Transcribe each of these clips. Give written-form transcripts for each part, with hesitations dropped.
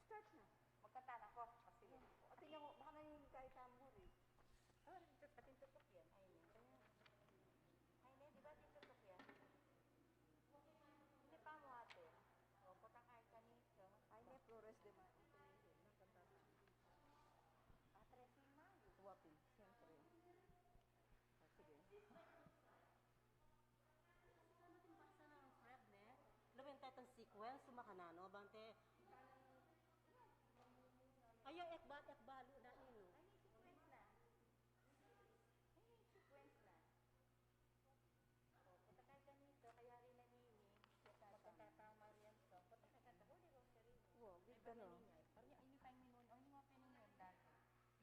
Start na. Magkanta na ko. Sige. O, tingnan mo, baka naninig kahit tambur eh. Oh, patin tutok yan. Ay, di ba tutok yan? Hindi pa mo ate. O, putang kahit kanito. Ay, ne, Flores de Mayo. Tracing Mayo. Wapi, siyempre. Sige. Lumenta itong sequence, sumakanano, bante. Ayaw, ekbalo na ino. Ay, sequence na. O, puta kahit kanito, kaya rin nanini. Magkatatama riyan to. Puta kakanta ko, di Rosary. Wow, big ka no. Parang hindi pa yung minun. O, yung opening yun dati.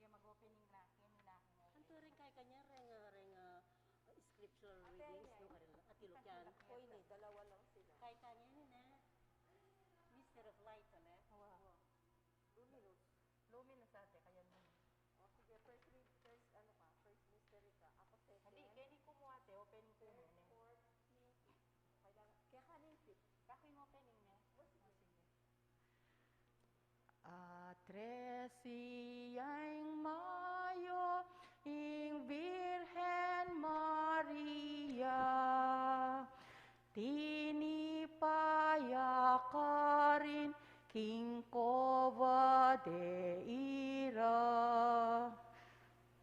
Yung mag-opening na, yung minakin mo. Anto rin kay kanya, scriptural readings, no, karila. At ilokyan. O, ini, dalawa lang sila. Kay kanya yun Mystery of Light, ano? Wow. Luminous. Luminous ate, kaya nun. O, sige, first mystery ka. Ako second. Hindi, kaya ko mo ate, opening ko mo. Fourth, fifth. Kaya kanin fifth. Kako yung opening niya. O, sige. A 13 Mayo, ing Virgen Maria, tinipaya ka rin king cova de ira.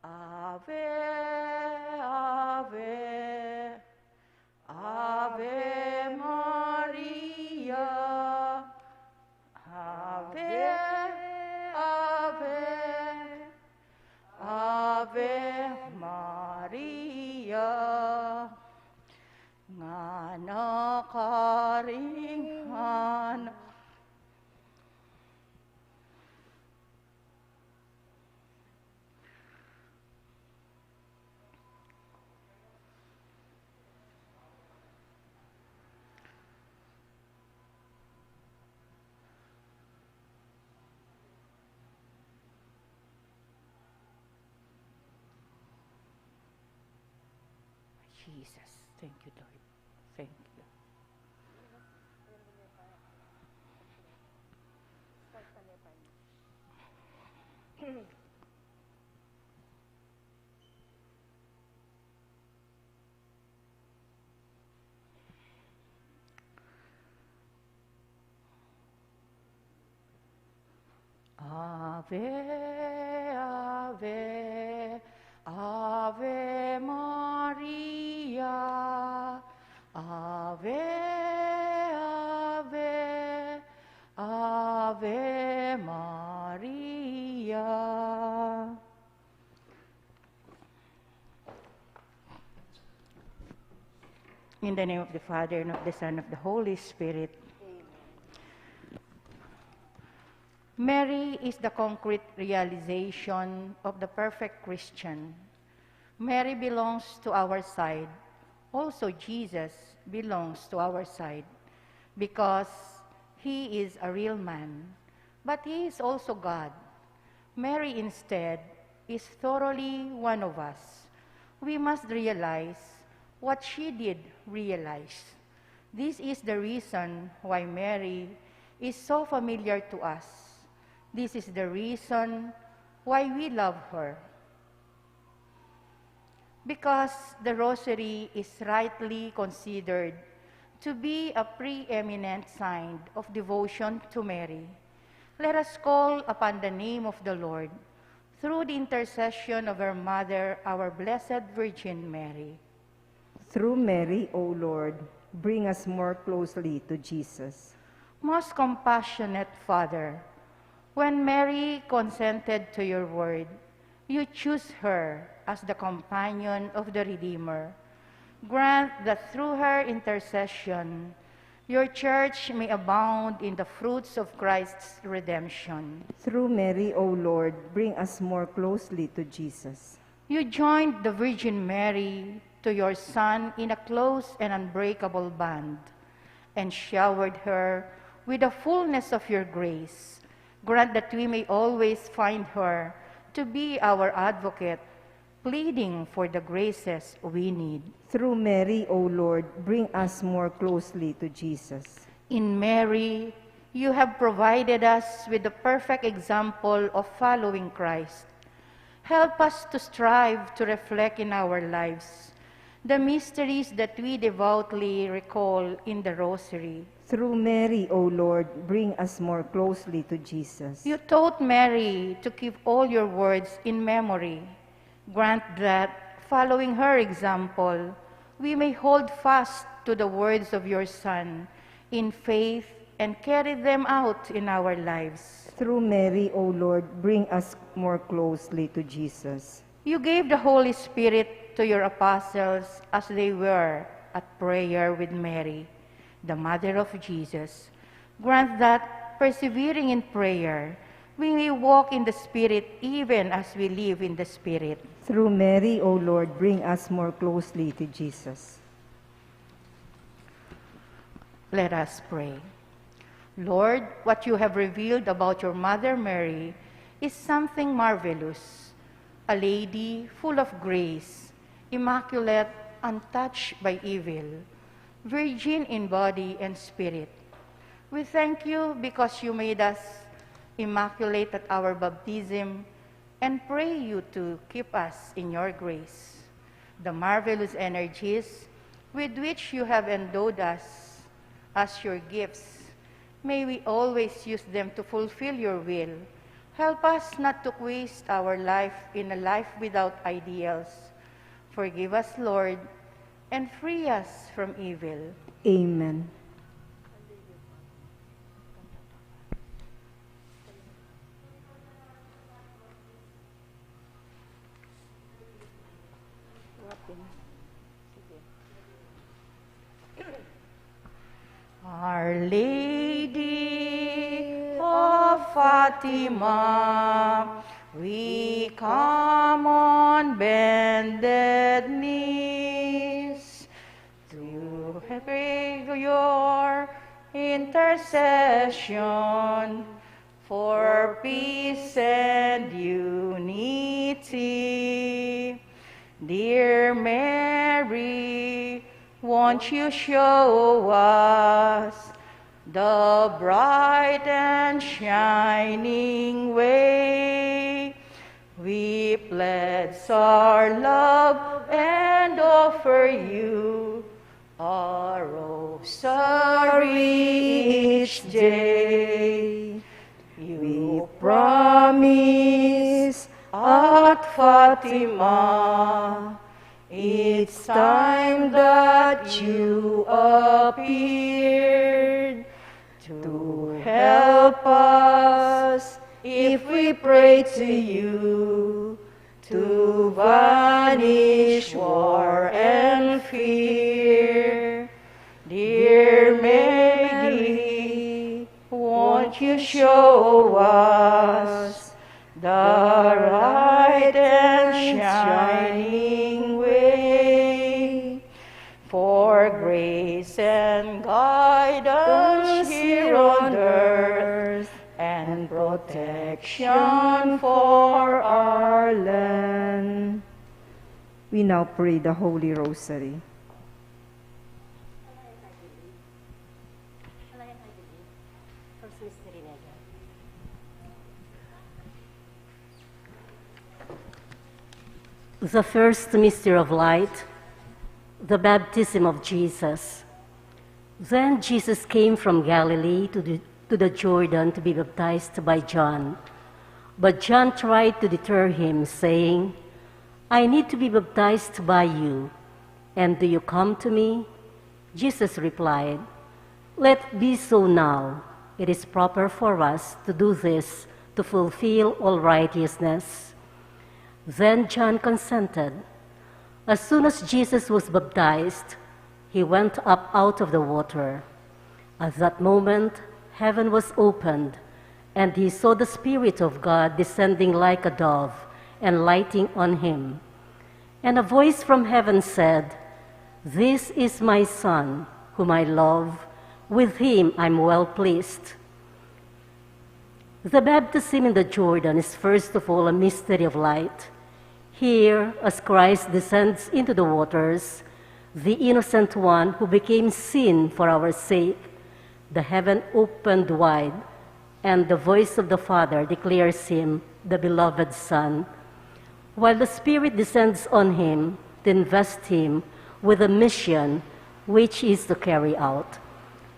Ave, Ave, Ave Maria, Ave, Ave, Ave Maria, nga nakaringhan. Jesus, thank you, Lord. Thank you. Start ka lepa niya. Ave, Ave, Ave Maria, Ave, Ave, Ave Maria. In the name of the Father, and of the Son, and of the Holy Spirit. Mary is the concrete realization of the perfect Christian. Mary belongs to our side. Also, Jesus belongs to our side because he is a real man, but he is also God. Mary, instead, is thoroughly one of us. We must realize what she did realize. This is the reason why Mary is so familiar to us. This is the reason why we love her. Because the Rosary is rightly considered to be a preeminent sign of devotion to Mary, let us call upon the name of the Lord through the intercession of her Mother, our Blessed Virgin Mary. Through Mary, O Lord, bring us more closely to Jesus. Most compassionate Father, when Mary consented to your word, you choose her as the companion of the Redeemer. Grant that through her intercession, your church may abound in the fruits of Christ's redemption. Through Mary, O Lord, bring us more closely to Jesus. You joined the Virgin Mary to your Son in a close and unbreakable bond, and showered her with the fullness of your grace. Grant that we may always find her to be our advocate, pleading for the graces we need. Through Mary, O Lord, bring us more closely to Jesus. In Mary, You have provided us with the perfect example of following Christ. Help us to strive to reflect in our lives the mysteries that we devoutly recall in the Rosary. Through Mary, O Lord, bring us more closely to Jesus. You taught Mary to keep all your words in memory. Grant that, following her example, we may hold fast to the words of your Son in faith and carry them out in our lives. Through Mary, O Lord, bring us more closely to Jesus. You gave the Holy Spirit to your apostles as they were at prayer with Mary, the mother of Jesus. Grant that, persevering in prayer, we may walk in the Spirit even as we live in the Spirit. Through Mary, O Lord, bring us more closely to Jesus. Let us pray. Lord, what you have revealed about your Mother Mary is something marvelous. A lady full of grace, immaculate, untouched by evil, virgin in body and spirit. We thank you because you made us immaculate at our baptism and pray you to keep us in your grace. The marvelous energies with which you have endowed us as your gifts, may we always use them to fulfill your will. Help us not to waste our life in a life without ideals. Forgive us, Lord, and free us from evil. Amen. Our Lady of Fatima, we come on bended knees to pray your intercession for peace and unity. Dear Mary, won't you show us the bright and shining way? We pledge our love and offer you a rosary each day. You promise at Fatima, it's time that you appeared to help us if we pray to you, to vanish war and fear. Dear Mary, won't you show us the right and shining way for grace and guidance here on earth and protection for our land. We now pray the Holy Rosary. First mystery medal. The first mystery of light, the baptism of Jesus. Then Jesus came from Galilee to the Jordan to be baptized by John. But John tried to deter him, saying, I need to be baptized by you, and do you come to me? Jesus replied, Let it be so now. It is proper for us to do this to fulfill all righteousness. Then John consented. As soon as Jesus was baptized, he went up out of the water. At that moment, heaven was opened, and he saw the Spirit of God descending like a dove and lighting on him. And a voice from heaven said, This is my Son, whom I love. With him I'm well pleased. The baptism in the Jordan is first of all a mystery of light. Here, as Christ descends into the waters, the innocent one who became sin for our sake The heaven opened wide, and the voice of the Father declares him the beloved Son, while the Spirit descends on him to invest him with a mission which is to carry out.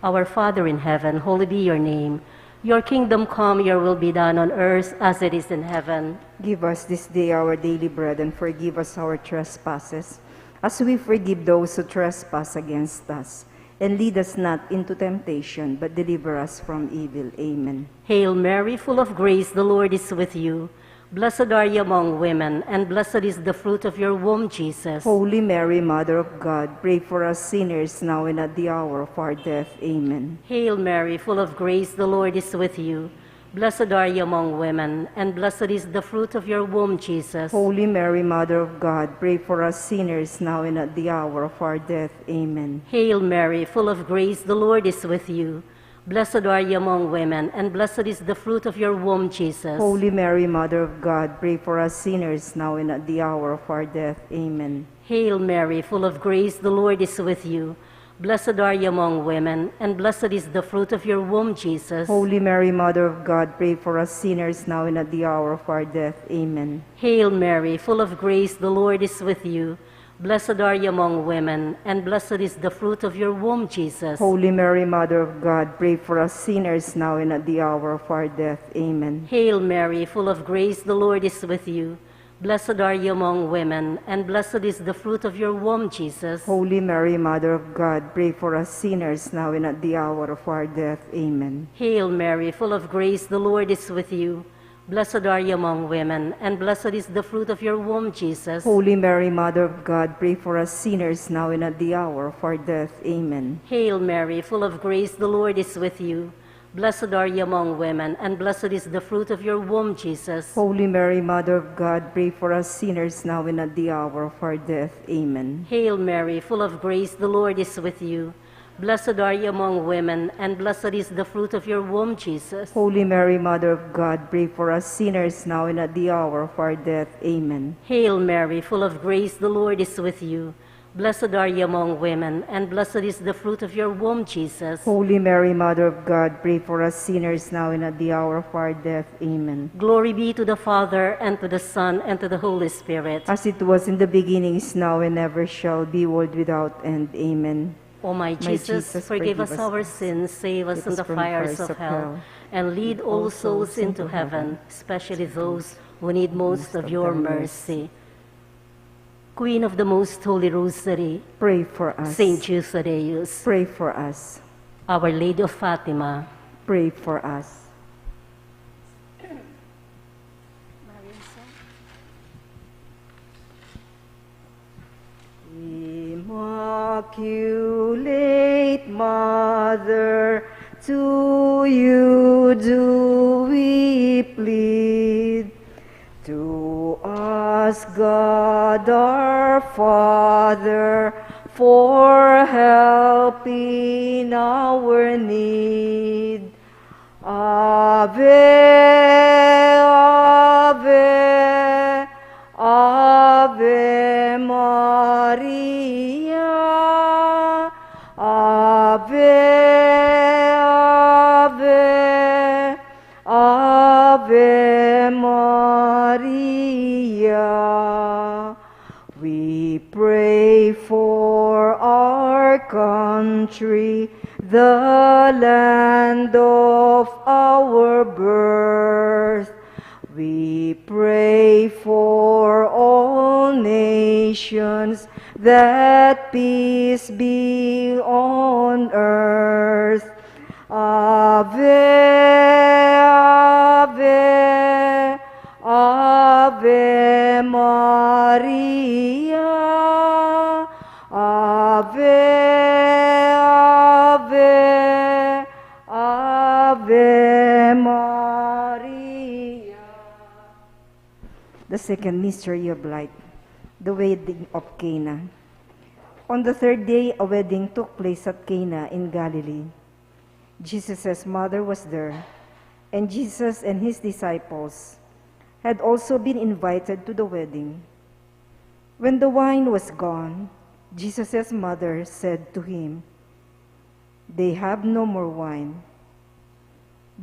Our Father in heaven, holy be your name. Your kingdom come, your will be done on earth as it is in heaven. Give us this day our daily bread, and forgive us our trespasses, as we forgive those who trespass against us. And lead us not into temptation, but deliver us from evil. Amen. Hail Mary, full of grace, the Lord is with you. Blessed are you among women, and blessed is the fruit of your womb, Jesus. Holy Mary, Mother of God, pray for us sinners now and at the hour of our death. Amen. Hail Mary, full of grace, the Lord is with you. Blessed are you among women, and blessed is the fruit of your womb, Jesus. Holy Mary, Mother of God, pray for us sinners now and at the hour of our death. Amen. Hail Mary, full of grace, the Lord is with you. Blessed are you among women, and blessed is the fruit of your womb, Jesus. Holy Mary, Mother of God, pray for us sinners now and at the hour of our death. Amen. Hail Mary, full of grace, the Lord is with you. Blessed are you among women, and blessed is the fruit of your womb, Jesus. Holy Mary, Mother of God, pray for us sinners now and at the hour of our death. Amen. Hail Mary, full of grace, the Lord is with you. Blessed are you among women, and blessed is the fruit of your womb, Jesus. Holy Mary, Mother of God, pray for us sinners now and at the hour of our death. Amen. Hail Mary, full of grace, the Lord is with you. Blessed are you among women, and blessed is the fruit of your womb, Jesus. Holy Mary, Mother of God, pray for us sinners now and at the hour of our death. Amen. Hail Mary, full of grace, the Lord is with you. Blessed are you among women, and blessed is the fruit of your womb, Jesus. Holy Mary, Mother of God, pray for us sinners now and at the hour of our death. Amen. Hail Mary, full of grace, the Lord is with you. Blessed are you among women, and blessed is the fruit of your womb, Jesus. Holy Mary, Mother of God, pray for us sinners now and at the hour of our death. Amen. Hail Mary, full of grace, the Lord is with you. Blessed are you among women, and blessed is the fruit of your womb, Jesus. Holy Mary, Mother of God, pray for us sinners now and at the hour of our death. Amen. Hail Mary, full of grace, the Lord is with you. Blessed are you among women, and blessed is the fruit of your womb, Jesus. Holy Mary, Mother of God, pray for us sinners now and at the hour of our death. Amen. Glory be to the Father, and to the Son, and to the Holy Spirit. As it was in the beginning, is now, and ever shall be, world without end. Amen. O my Jesus, forgive us our sins, save us from the fires of hell, and lead all souls into heaven, especially those who need most of your mercy. Queen of the Most Holy Rosary, Pray for us. Saint Jude Thaddeus, Pray for us. Our Lady of Fatima, Pray for us. Immaculate Mother, to you do we plead. To us, God our Father, for help in our need. Ave, Ave, Ave Maria. Ave, Ave, Ave Maria. We pray for our country, the land of our birth. We pray for all nations, that peace be on earth. Ave, Ave, Ave Maria. Ave, Ave, Ave Maria. The second mystery of light, the wedding of Cana. On the third day, a wedding took place at Cana in Galilee. Jesus' mother was there, and Jesus and his disciples had also been invited to the wedding. When the wine was gone, Jesus' mother said to him, They have no more wine.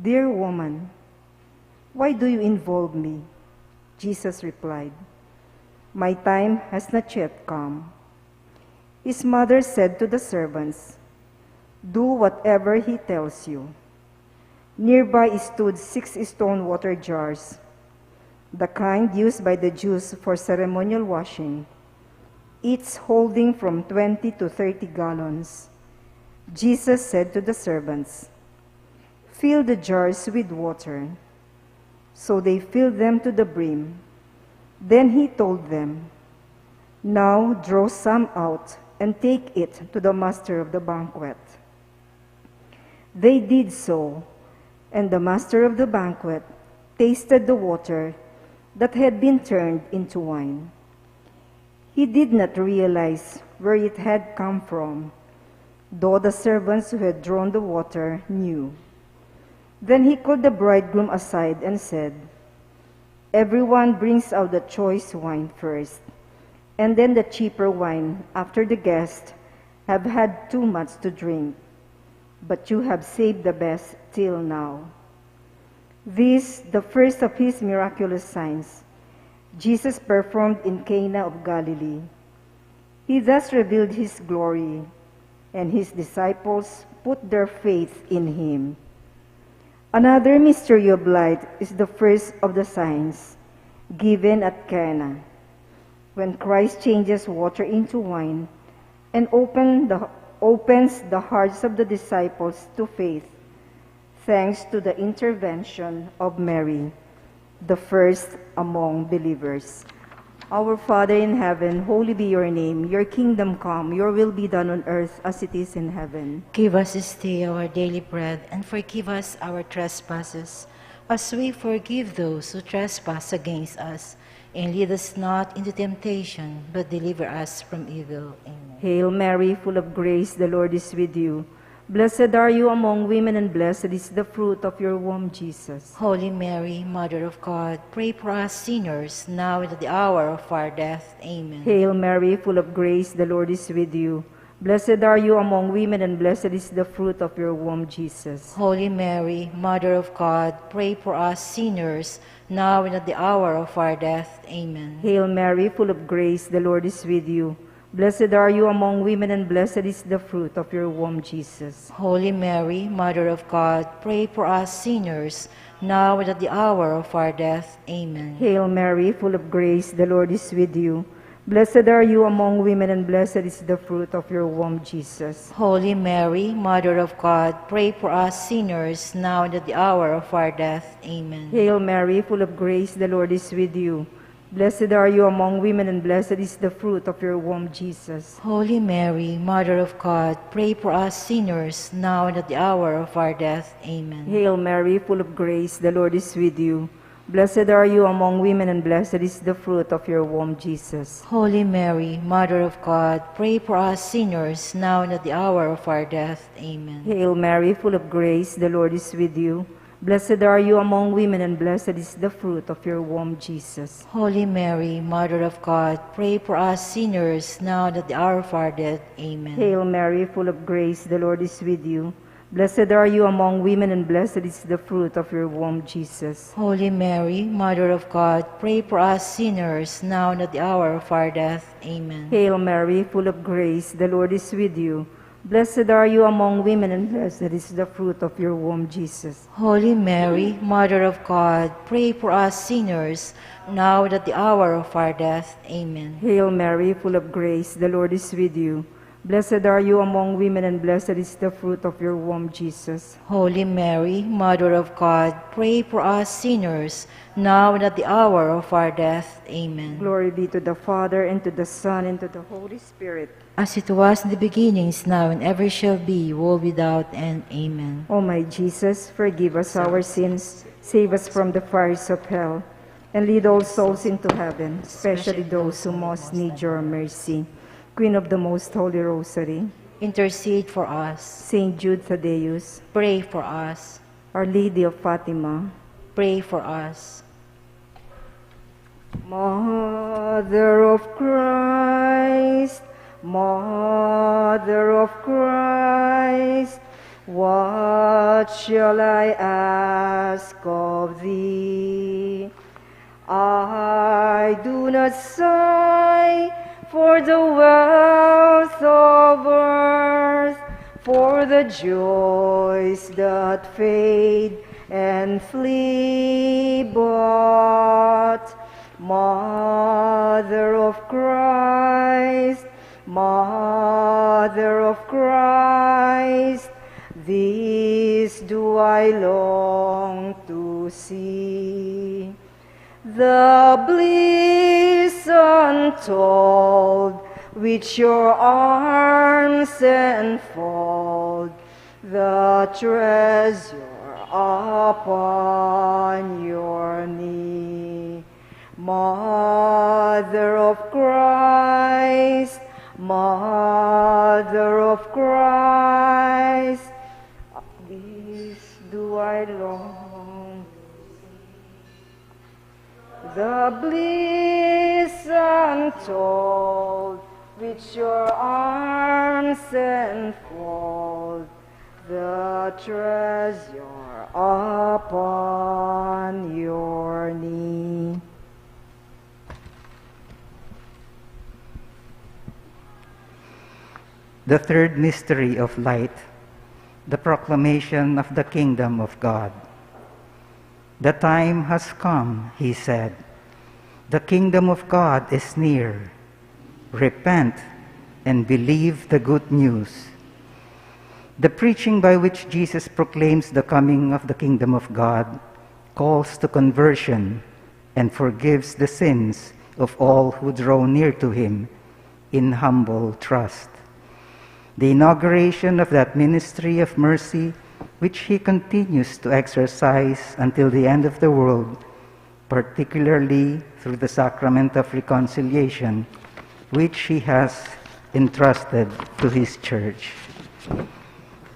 Dear woman, why do you involve me? Jesus replied, My time has not yet come. His mother said to the servants, Do whatever he tells you. Nearby stood 6 stone water jars, the kind used by the Jews for ceremonial washing, each holding from 20 to 30 gallons. Jesus said to the servants, Fill the jars with water. So they filled them to the brim. Then he told them, Now draw some out and take it to the master of the banquet. They did so, and the master of the banquet tasted the water that had been turned into wine. He did not realize where it had come from, though the servants who had drawn the water knew. Then he called the bridegroom aside and said, Everyone brings out the choice wine first, and then the cheaper wine after the guests have had too much to drink. But you have saved the best till now. This, the first of his miraculous signs, Jesus performed in Cana of Galilee. He thus revealed his glory, and his disciples put their faith in him. Another mystery of light is the first of the signs given at Cana, when Christ changes water into wine and opens the hearts of the disciples to faith, thanks to the intervention of Mary, the first among believers. Our Father in heaven, holy be your name. Your kingdom come, your will be done on earth as it is in heaven. Give us this day our daily bread, and forgive us our trespasses, as we forgive those who trespass against us. And lead us not into temptation, but deliver us from evil. Amen. Hail Mary, full of grace, the Lord is with you. Blessed are you among women, and blessed is the fruit of your womb, Jesus. Holy Mary, Mother of God, pray for us sinners, now and at the hour of our death. Amen. Hail Mary, full of grace, the Lord is with you. Blessed are you among women, and blessed is the fruit of your womb, Jesus. Holy Mary, Mother of God, pray for us sinners, now and at the hour of our death. Amen. Hail Mary, full of grace, the Lord is with you. Blessed are you among women, and blessed is the fruit of your womb, Jesus. Holy Mary, Mother of God, pray for us sinners, now and at the hour of our death. Amen. Hail Mary, full of grace, the Lord is with you. Blessed are you among women, and blessed is the fruit of your womb, Jesus. Holy Mary, Mother of God, pray for us sinners, now and at the hour of our death. Amen. Hail Mary, full of grace, the Lord is with you. Blessed are you among women, and blessed is the fruit of your womb, Jesus. Holy Mary, Mother of God, pray for us sinners, now and at the hour of our death. Amen. Hail Mary, full of grace, the Lord is with you. Blessed are you among women, and blessed is the fruit of your womb, Jesus. Holy Mary, Mother of God, pray for us sinners, now and at the hour of our death. Amen. Hail Mary, full of grace, the Lord is with you. Blessed are you among women, and blessed is the fruit of your womb, Jesus. Holy Mary, Mother of God, pray for us sinners, now and at the hour of our death. Amen. Hail Mary, full of grace, the Lord is with you. Blessed are you among women, and blessed is the fruit of your womb, Jesus. Holy Mary, Mother of God, pray for us sinners, now and at the hour of our death. Amen. Hail Mary, full of grace, the Lord is with you. Blessed are you among women, and blessed is the fruit of your womb, Jesus. Holy Mary, Mother of God, pray for us sinners, now and at the hour of our death. Amen. Hail Mary, full of grace, the Lord is with you. Blessed are you among women, and blessed is the fruit of your womb, Jesus. Holy Mary, Mother of God, pray for us sinners, now and at the hour of our death. Amen. Glory be to the Father, and to the Son, and to the Holy Spirit. As it was in the beginning, is now, and ever shall be, world without end. Amen. O my Jesus, forgive us our sins, save us from the fires of hell, and lead all souls into heaven, especially those who most need your mercy. Queen of the Most Holy Rosary, Intercede for us. Saint Jude Thaddeus, Pray for us. Our Lady of Fatima, Pray for us. Mother of Christ, Mother of Christ, What shall I ask of thee? I do not sigh for the wealth of earth, for the joys that fade and flee, but Mother of Christ, Mother of Christ, this do I long to see. The bliss untold which your arms enfold, the treasure upon your knee. Mother of Christ, Mother of Christ, this do I long. The bliss untold which your arms enfold, the treasure upon your knee. The third mystery of light, the proclamation of the kingdom of God. The time has come, he said. The kingdom of God is near. Repent and believe the good news. The preaching by which Jesus proclaims the coming of the kingdom of God calls to conversion and forgives the sins of all who draw near to him in humble trust. The inauguration of that ministry of mercy which he continues to exercise until the end of the world, particularly through the sacrament of reconciliation, which he has entrusted to his church.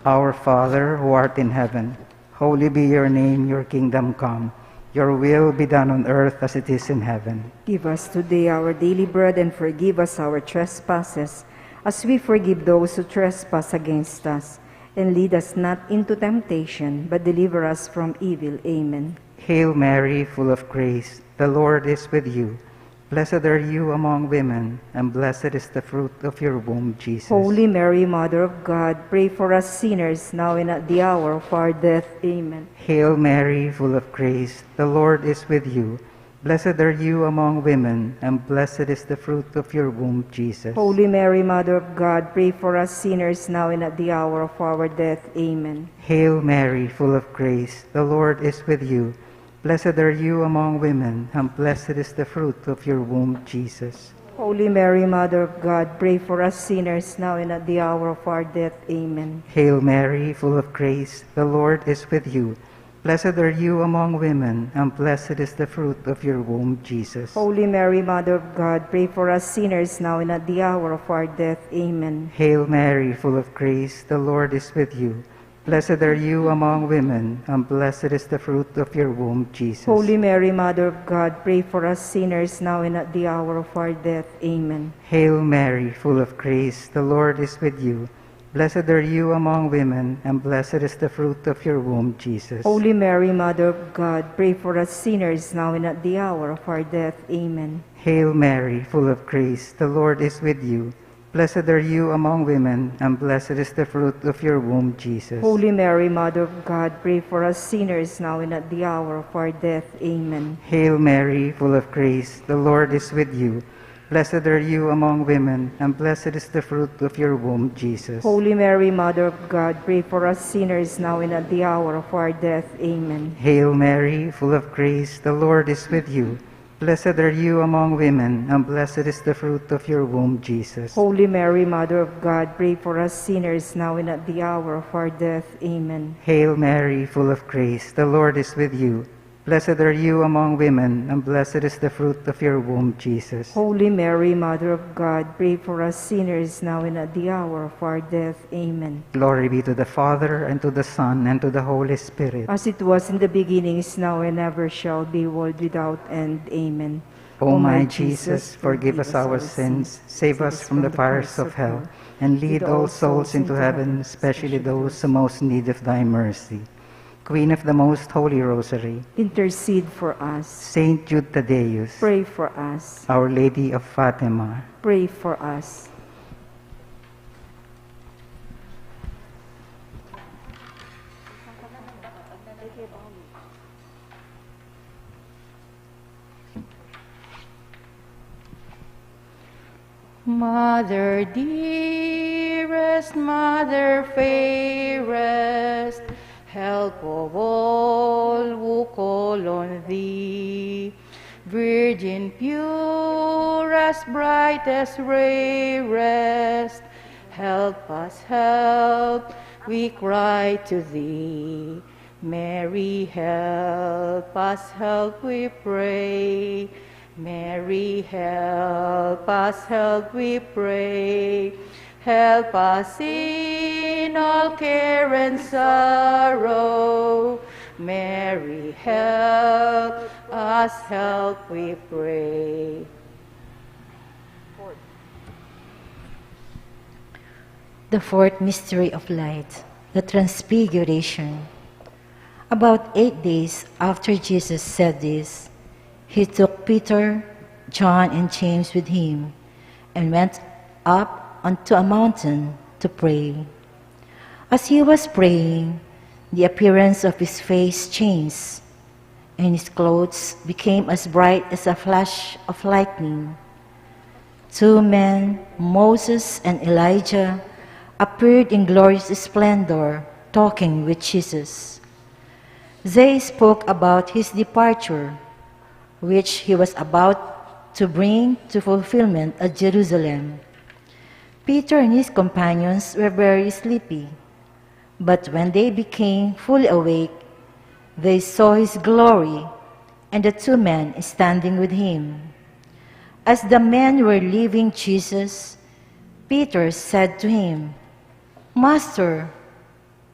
Our Father, who art in heaven, holy be your name, your kingdom come. Your will be done on earth as it is in heaven. Give us today our daily bread, and forgive us our trespasses, as we forgive those who trespass against us. And lead us not into temptation, but deliver us from evil. Amen. Hail Mary, full of grace, the Lord is with you. Blessed are you among women, and blessed is the fruit of your womb, Jesus. Holy Mary, Mother of God, pray for us sinners, now and at the hour of our death. Amen. Hail Mary, full of grace, the Lord is with you. Blessed are you among women, and blessed is the fruit of your womb, Jesus. Holy Mary, Mother of God, pray for us sinners, now and at the hour of our death. Amen. Hail Mary, full of grace, the Lord is with you. Blessed are you among women, and blessed is the fruit of your womb, Jesus. Holy Mary, Mother of God, pray for us sinners, now and at the hour of our death. Amen. Hail Mary, full of grace, the Lord is with you. Blessed are you among women, and blessed is the fruit of your womb, Jesus. Holy Mary, Mother of God, pray for us sinners, now and at the hour of our death. Amen. Hail Mary, full of grace, the Lord is with you. Blessed are you among women, and blessed is the fruit of your womb, Jesus. Holy Mary, Mother of God, pray for us sinners, now and at the hour of our death. Amen. Hail Mary, full of grace, the Lord is with you. Blessed are you among women, and blessed is the fruit of your womb, Jesus. Holy Mary, Mother of God, pray for us sinners, now and at the hour of our death. Amen. Hail Mary, full of grace, the Lord is with you. Blessed are you among women, and blessed is the fruit of your womb, Jesus. Holy Mary, Mother of God, pray for us sinners, now and at the hour of our death. Amen. Hail Mary, full of grace, the Lord is with you. Blessed are you among women, and blessed is the fruit of your womb, Jesus. Holy Mary, Mother of God, pray for us sinners, now and at the hour of our death. Amen. Hail Mary, full of grace, the Lord is with you. Blessed are you among women, and blessed is the fruit of your womb, Jesus. Holy Mary, Mother of God, pray for us sinners, now and at the hour of our death. Amen. Hail Mary, full of grace, the Lord is with you. Blessed are you among women, and blessed is the fruit of your womb, Jesus. Holy Mary, Mother of God, pray for us sinners, now and at the hour of our death. Amen. Glory be to the Father, and to the Son, and to the Holy Spirit. As it was in the beginning, is now, and ever shall be, world without end. Amen. O my Jesus, forgive us our sins, save us from the fires of hell, and lead all souls into heaven, especially those who most need of thy mercy. Queen of the Most Holy Rosary, intercede for us. Saint Jude Thaddeus, Pray for us. Our Lady of Fatima, Pray for us. Mother dearest, Mother fairest, help of all who call on thee. Virgin purest, brightest, rarest, help us, help, we cry to thee. Mary, help us, help, we pray. Mary, help us, help, we pray. Help us in all care and sorrow. Mary, help us, help, we pray. The fourth mystery of light, the Transfiguration. About 8 days after Jesus said this, he took Peter, John, and James with him and went up onto a mountain to pray. As he was praying, the appearance of his face changed, and his clothes became as bright as a flash of lightning. 2 men, Moses and Elijah, appeared in glorious splendor, talking with Jesus. They spoke about his departure, which he was about to bring to fulfillment at Jerusalem. Peter and his companions were very sleepy, but when they became fully awake, they saw his glory and the 2 men standing with him. As the men were leaving Jesus, Peter said to him, "Master,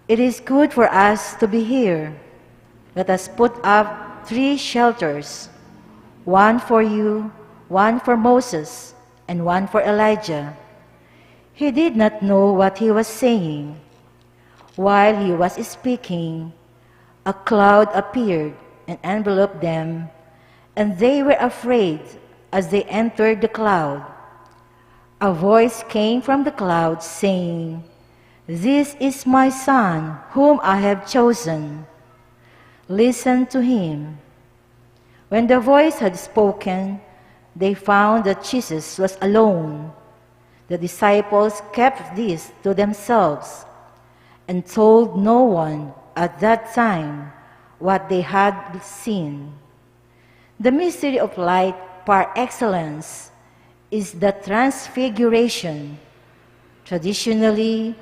it is good for us to be here. Let us put up 3 shelters, one for you, one for Moses, and one for Elijah." He did not know what he was saying. While he was speaking, a cloud appeared and enveloped them, and they were afraid as they entered the cloud. A voice came from the cloud saying, "This is my Son, whom I have chosen. Listen to him." When the voice had spoken, they found that Jesus was alone. The disciples kept this to themselves and told no one at that time what they had seen. The mystery of light par excellence is the Transfiguration, traditionally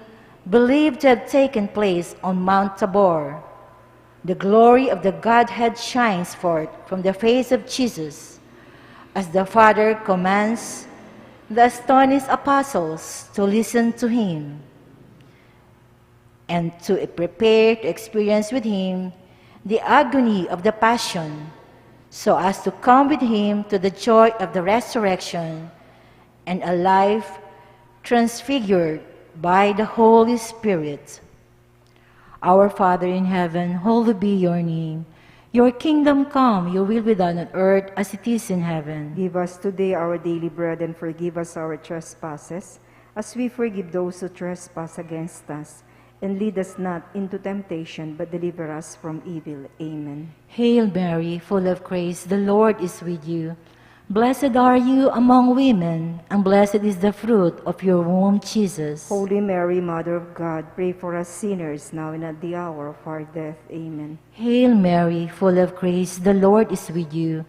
believed to have taken place on Mount Tabor. The glory of the Godhead shines forth from the face of Jesus as the Father commands the astonished apostles to listen to him and to prepare to experience with him the agony of the Passion, so as to come with him to the joy of the resurrection and a life transfigured by the Holy Spirit. Our Father in heaven, hallowed be your name. Your kingdom come, your will be done on earth as it is in heaven. Give us today our daily bread, and forgive us our trespasses, as we forgive those who trespass against us. And lead us not into temptation, but deliver us from evil. Amen. Hail Mary, full of grace, the Lord is with you. Blessed are you among women, and blessed is the fruit of your womb, Jesus. Holy Mary, Mother of God, pray for us sinners, now and at the hour of our death. Amen. Hail Mary, full of grace, the Lord is with you.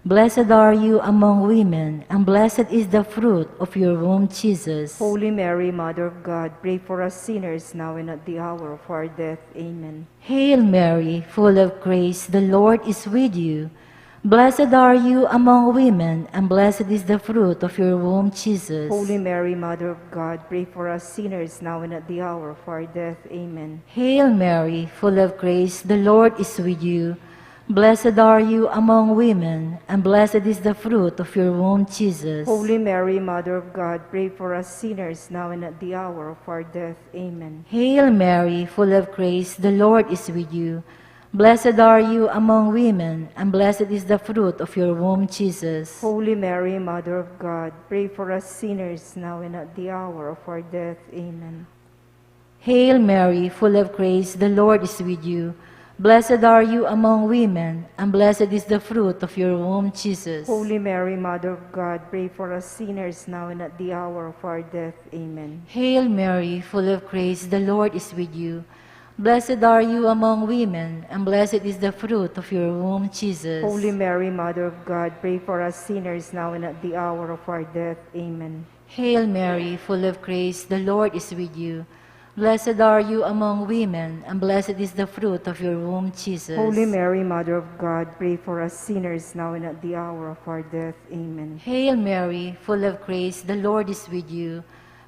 Blessed are you among women, and blessed is the fruit of your womb, Jesus. Holy Mary, Mother of God, pray for us sinners, now and at the hour of our death. Amen. Hail Mary, full of grace, the Lord is with you. Blessed are you among women, and blessed is the fruit of your womb, Jesus. Holy Mary, Mother of God, pray for us sinners, now and at the hour of our death. Amen. Hail Mary, full of grace, the Lord is with you. Blessed are you among women, and blessed is the fruit of your womb, Jesus. Holy Mary, Mother of God, pray for us sinners now and at the hour of our death. Amen. Hail Mary, full of grace, the Lord is with you. Blessed are you among women, and blessed is the fruit of your womb, Jesus. Holy Mary, Mother of God, pray for us sinners now and at the hour of our death. Amen. Hail Mary, full of grace, the Lord is with you. Blessed are you among women, and blessed is the fruit of your womb, Jesus. Holy Mary, Mother of God, pray for us sinners now and at the hour of our death. Amen. Hail Mary, full of grace, the Lord is with you. Blessed are you among women, and blessed is the fruit of your womb, Jesus. Holy Mary, Mother of God, pray for us sinners now and at the hour of our death. Amen. Hail Mary, full of grace, the Lord is with you. Blessed are you among women, and blessed is the fruit of your womb, Jesus. Holy Mary, Mother of God, pray for us sinners now and at the hour of our death. Amen. Hail Mary, full of grace, the Lord is with you.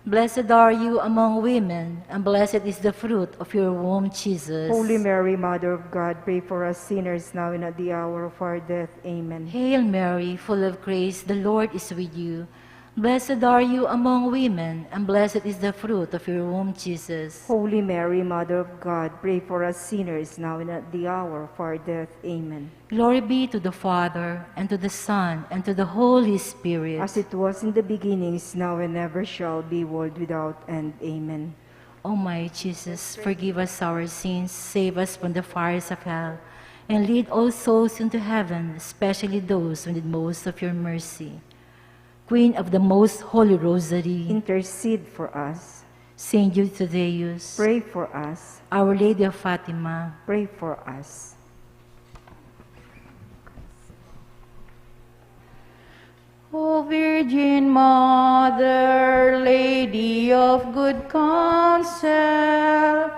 Blessed are you among women, and blessed is the fruit of your womb, Jesus. Holy Mary, Mother of God, pray for us sinners now and at the hour of our death. Amen. Hail Mary, full of grace, the Lord is with you. Blessed are you among women, and blessed is the fruit of your womb, Jesus. Holy Mary, Mother of God, pray for us sinners now and at the hour of our death. Amen. Glory be to the Father, and to the Son, and to the Holy Spirit. As it was in the beginning, is now, and ever shall be, world without end. Amen. O my Jesus, forgive us our sins, save us from the fires of hell, and lead all souls into heaven, especially those who need most of your mercy. Queen of the Most Holy Rosary, Intercede for us. Saint Jude Thaddeus, Pray for us. Our Lady of Fatima, Pray for us. O Virgin Mother, Lady of good counsel,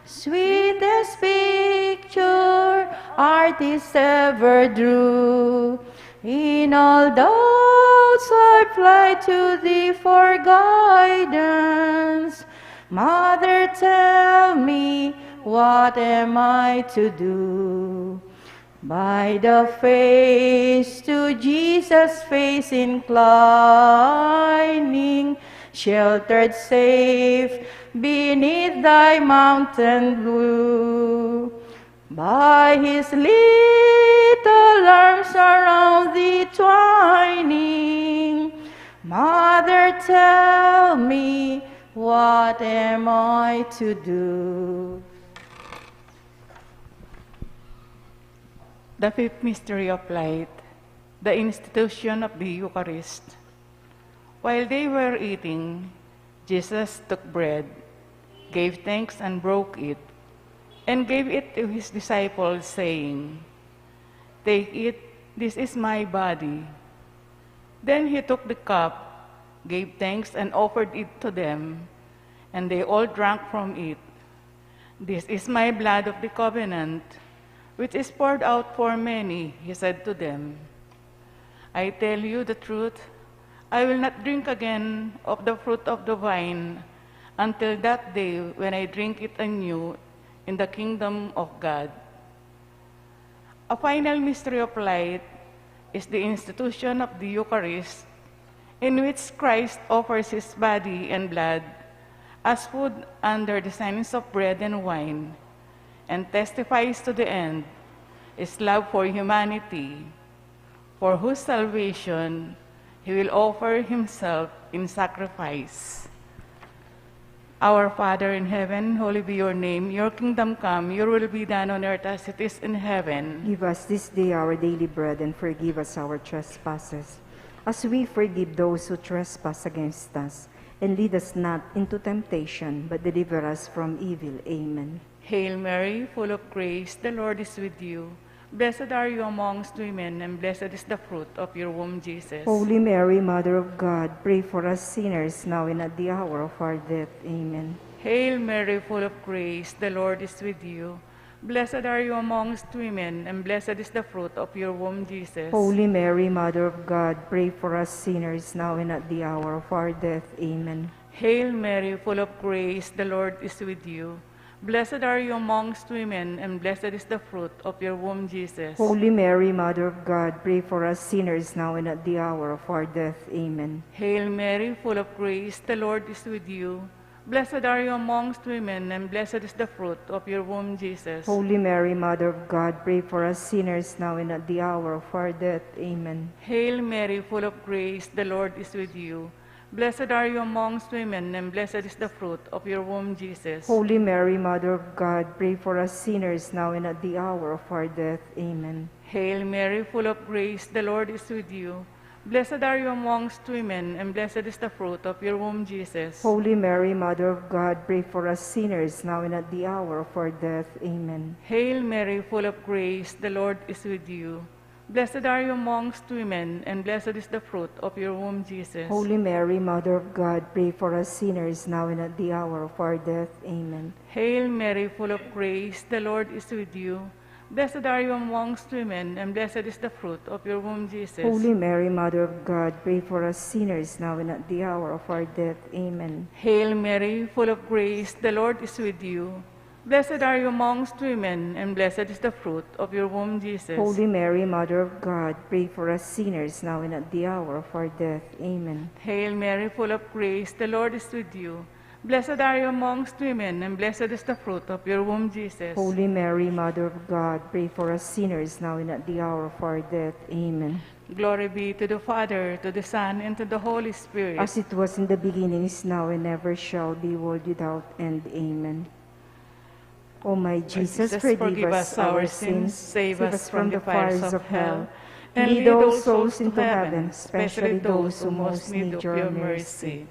sweetest picture artists ever drew, in all doubts I fly to thee for guidance. Mother, tell me, what am I to do? By the face to Jesus' face inclining, sheltered safe beneath thy mountain blue. By his little arms around thee twining, Mother, tell me, what am I to do? The fifth mystery of light, the institution of the Eucharist. While they were eating, Jesus took bread, gave thanks and broke it, and gave it to his disciples, saying, "Take it, this is my body." Then he took the cup, gave thanks and offered it to them, and they all drank from it. "This is my blood of the covenant, which is poured out for many," he said to them. "I tell you the truth, I will not drink again of the fruit of the vine until that day when I drink it anew in the kingdom of God." A final mystery of light is the institution of the Eucharist, in which Christ offers his body and blood as food under the signs of bread and wine, and testifies to the end his love for humanity, for whose salvation he will offer himself in sacrifice. Our Father in heaven, holy be your name. Your kingdom come, your will be done on earth as it is in heaven. Give us this day our daily bread, and forgive us our trespasses, as we forgive those who trespass against us. And lead us not into temptation, but deliver us from evil. Amen. Hail Mary, full of grace, the Lord is with you. Blessed are you amongst women, and blessed is the fruit of your womb, Jesus. Holy Mary, Mother of God, pray for us sinners now and at the hour of our death. Amen. Hail Mary, full of grace, the Lord is with you. Blessed are you amongst women, and blessed is the fruit of your womb, Jesus. Holy Mary, Mother of God, pray for us sinners now and at the hour of our death. Amen. Hail Mary, full of grace, the Lord is with you. Blessed are you amongst women, and blessed is the fruit of your womb, Jesus. Holy Mary, Mother of God, pray for us sinners now and at the hour of our death. Amen. Hail Mary, full of grace, the Lord is with you. Blessed are you amongst women, and blessed is the fruit of your womb, Jesus. Holy Mary, Mother of God, pray for us sinners now and at the hour of our death. Amen. Hail Mary, full of grace, the Lord is with you. Blessed are you amongst women, and blessed is the fruit of your womb, Jesus. Holy Mary, Mother of God, pray for us sinners now and at the hour of our death. Amen. Hail Mary, full of grace, the Lord is with you. Blessed are you amongst women, and blessed is the fruit of your womb, Jesus. Holy Mary, Mother of God, pray for us sinners now and at the hour of our death. Amen. Hail Mary, full of grace, the Lord is with you. Blessed are you amongst women, and blessed is the fruit of your womb, Jesus. Holy Mary, Mother of God, pray for us sinners now and at the hour of our death. Amen. Hail Mary, full of grace, the Lord is with you. Blessed are you amongst women, and blessed is the fruit of your womb, Jesus. Holy Mary, Mother of God, pray for us sinners now and at the hour of our death. Amen. Hail Mary, full of grace, the Lord is with you. Blessed are you amongst women, and blessed is the fruit of your womb, Jesus. Holy Mary, Mother of God, pray for us sinners now and at the hour of our death. Amen. Hail Mary, full of grace, the Lord is with you. Blessed are you amongst women, and blessed is the fruit of your womb, Jesus. Holy Mary, Mother of God, pray for us sinners now and at the hour of our death. Amen. Glory be to the Father, to the Son, and to the Holy Spirit. As it was in the beginning, is now, and ever shall be, world without end. Amen. O my Jesus, forgive us our sins, save us from the fires of hell, and lead all souls into heaven, especially those who most need your mercy.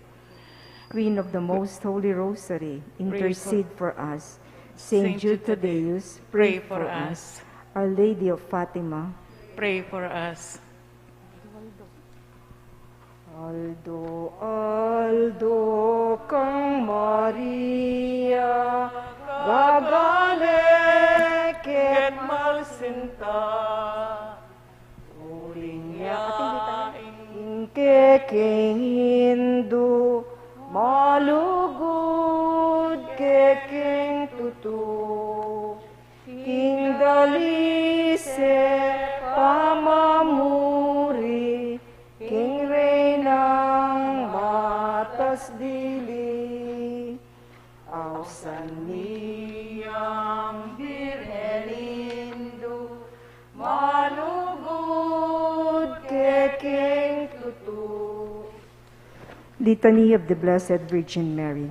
Queen of the Most Holy Rosary, intercede for us. Saint Jude Thaddeus, pray for us. Our Lady of Fatima, pray for us. Aldo, Aldo, kang Maria, gagale ket malsinta, uling ya ingke hindu, malugod kekeng tutu, king dalise pamamuri, king reynang matas dili, ausan niyang birhenindo, malugod kekeng tutu. Litany of the Blessed Virgin Mary.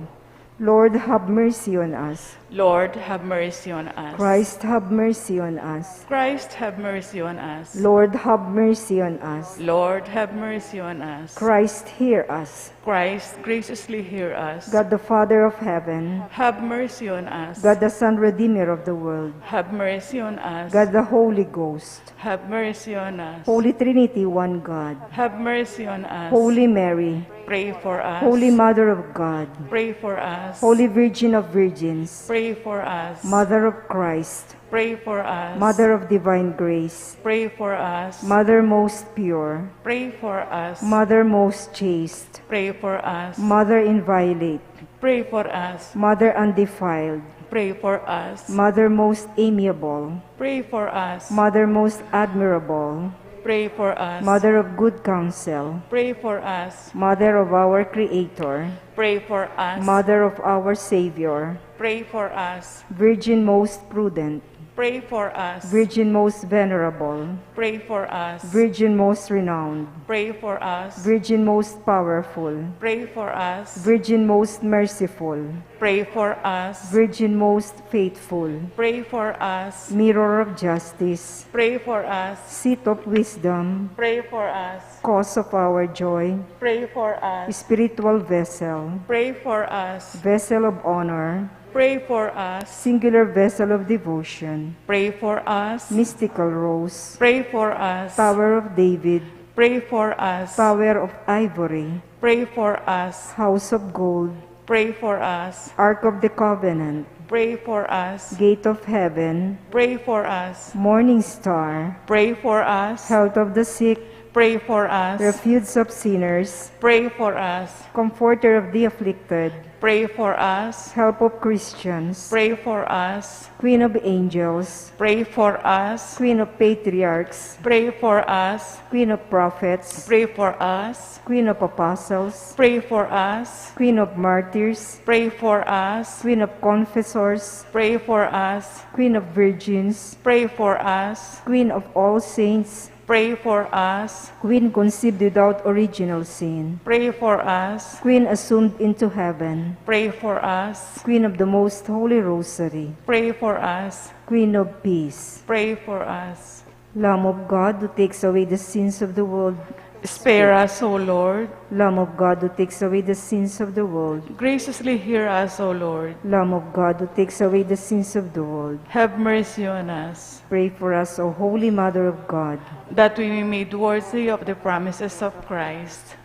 Lord, have mercy on us. Lord, have mercy on us. Christ, have mercy on us. Christ, have mercy on us. Lord, have mercy on us. Lord, have mercy on us. Christ, hear us. Christ, graciously hear us. God the Father of heaven, have mercy on us. God the Son, Redeemer of the world, have mercy on us. God the Holy Ghost, have mercy on us. Holy Trinity, one God, have mercy on us. Holy Mary, pray for us. Holy Mother of God, pray for us. Holy Virgin of Virgins, pray for us. Mother of Christ, pray for us. Mother of Divine Grace, pray for us. Mother most pure, pray for us. Mother most chaste, pray for us. Mother inviolate, pray for us. Mother undefiled, pray for us. Mother most amiable, pray for us. Mother most admirable, pray for us. Mother of good counsel, pray for us. Mother of our Creator, pray for us. Mother of our Savior, pray for us. Virgin most prudent, pray for us. Virgin most venerable, pray for us. Virgin most renowned, pray for us. Virgin most powerful, pray for us. Virgin most merciful, pray for us. Virgin most faithful, pray for us. Mirror of justice, pray for us. Seat of wisdom, pray for us. Cause of our joy, pray for us. Spiritual vessel, pray for us. Vessel of honor, pray for us. Singular vessel of devotion, pray for us. Mystical rose, pray for us. Tower of David, pray for us. Tower of ivory, pray for us. House of gold, pray for us. Ark of the covenant, pray for us. Gate of heaven, pray for us. Morning star, pray for us. Health of the sick, Pray for us. Refuge of sinners, Pray for us. Comforter of the afflicted, Pray for us. Help of Christians, Pray for us. Queen of angels, Pray for us. Queen of patriarchs, Pray for us. Queen of prophets, Pray for us. Queen of apostles, Pray for us. Queen of martyrs, Pray for us. Queen of confessors, Pray for us. Queen of virgins, Pray for us. Queen of all saints, Pray for us. Queen conceived without original sin, Pray for us. Queen assumed into heaven, Pray for us. Queen of the most holy rosary, Pray for us. Queen of peace, Pray for us. Lamb of God who takes away the sins of the world, Spare us, O Lord. Lamb of God who takes away the sins of the world, Graciously hear us, O Lord. Lamb of God who takes away the sins of the world, Have mercy on us, pray for us, O Holy Mother of God. that we may be made worthy of the promises of Christ.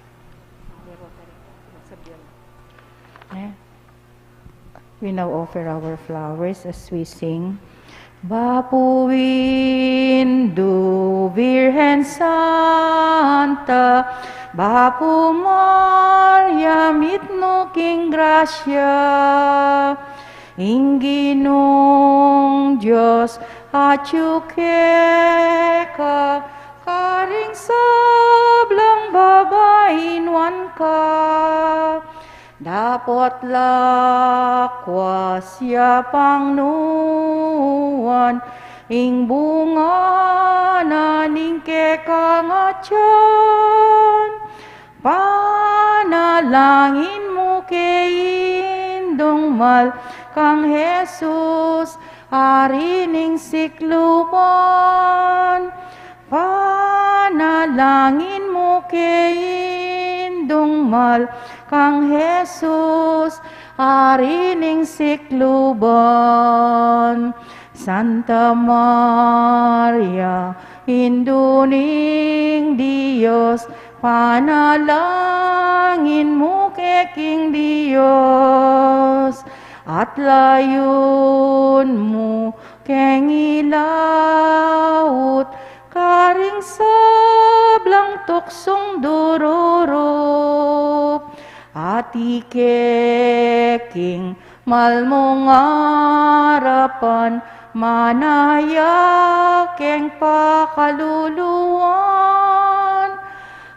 We now offer our flowers as we sing. Vapuin du Virgen Santa, Vapu Maria mitno king gracia, Inginong Diyos atyukeka, karing sablang babainwan ka, dapat lakwas ya pangnuan, ing bunga naning kekangatyan, panalangin mo keindong mal kang Jesus, arining sikluban, panalangin mo keindong mal kang Jesus, arining sikluban. Santa Maria, induning Diyos, panalangin mo keking Diyos, at layon mo keng ilawot, karing sablang tuksong dururop, at ikeking malmong arapan, manaya keng pakaluluan,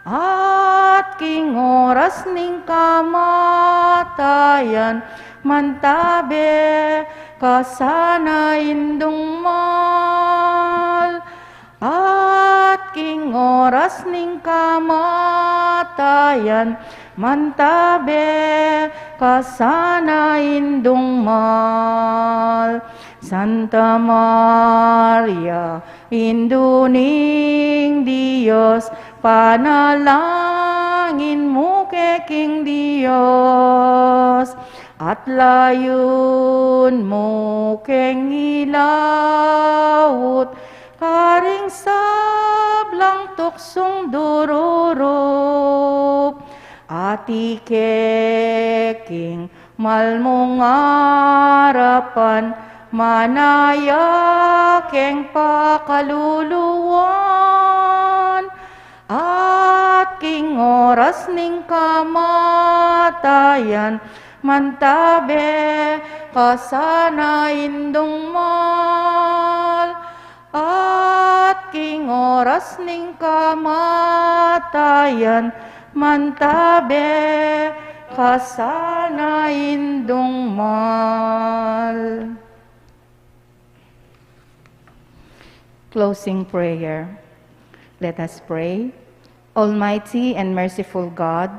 at king oras ning kamatayan, mantabe kasana indong mal, at king oras ning kamatayan, mantabe kasana indong mal. Santa Maria, induning Diyos, panalangin mo keking Diyos, at layon mo keng ilawot, karing sablang tuksong dururop, at ikeking malmong arapan, manaya keng pakaluluan, at king oras ning kamatayan, mantabe kasana indong mal, at king oras ning kamatayan, mantabe kasana indong mal. Closing prayer. Let us pray. Almighty and merciful God,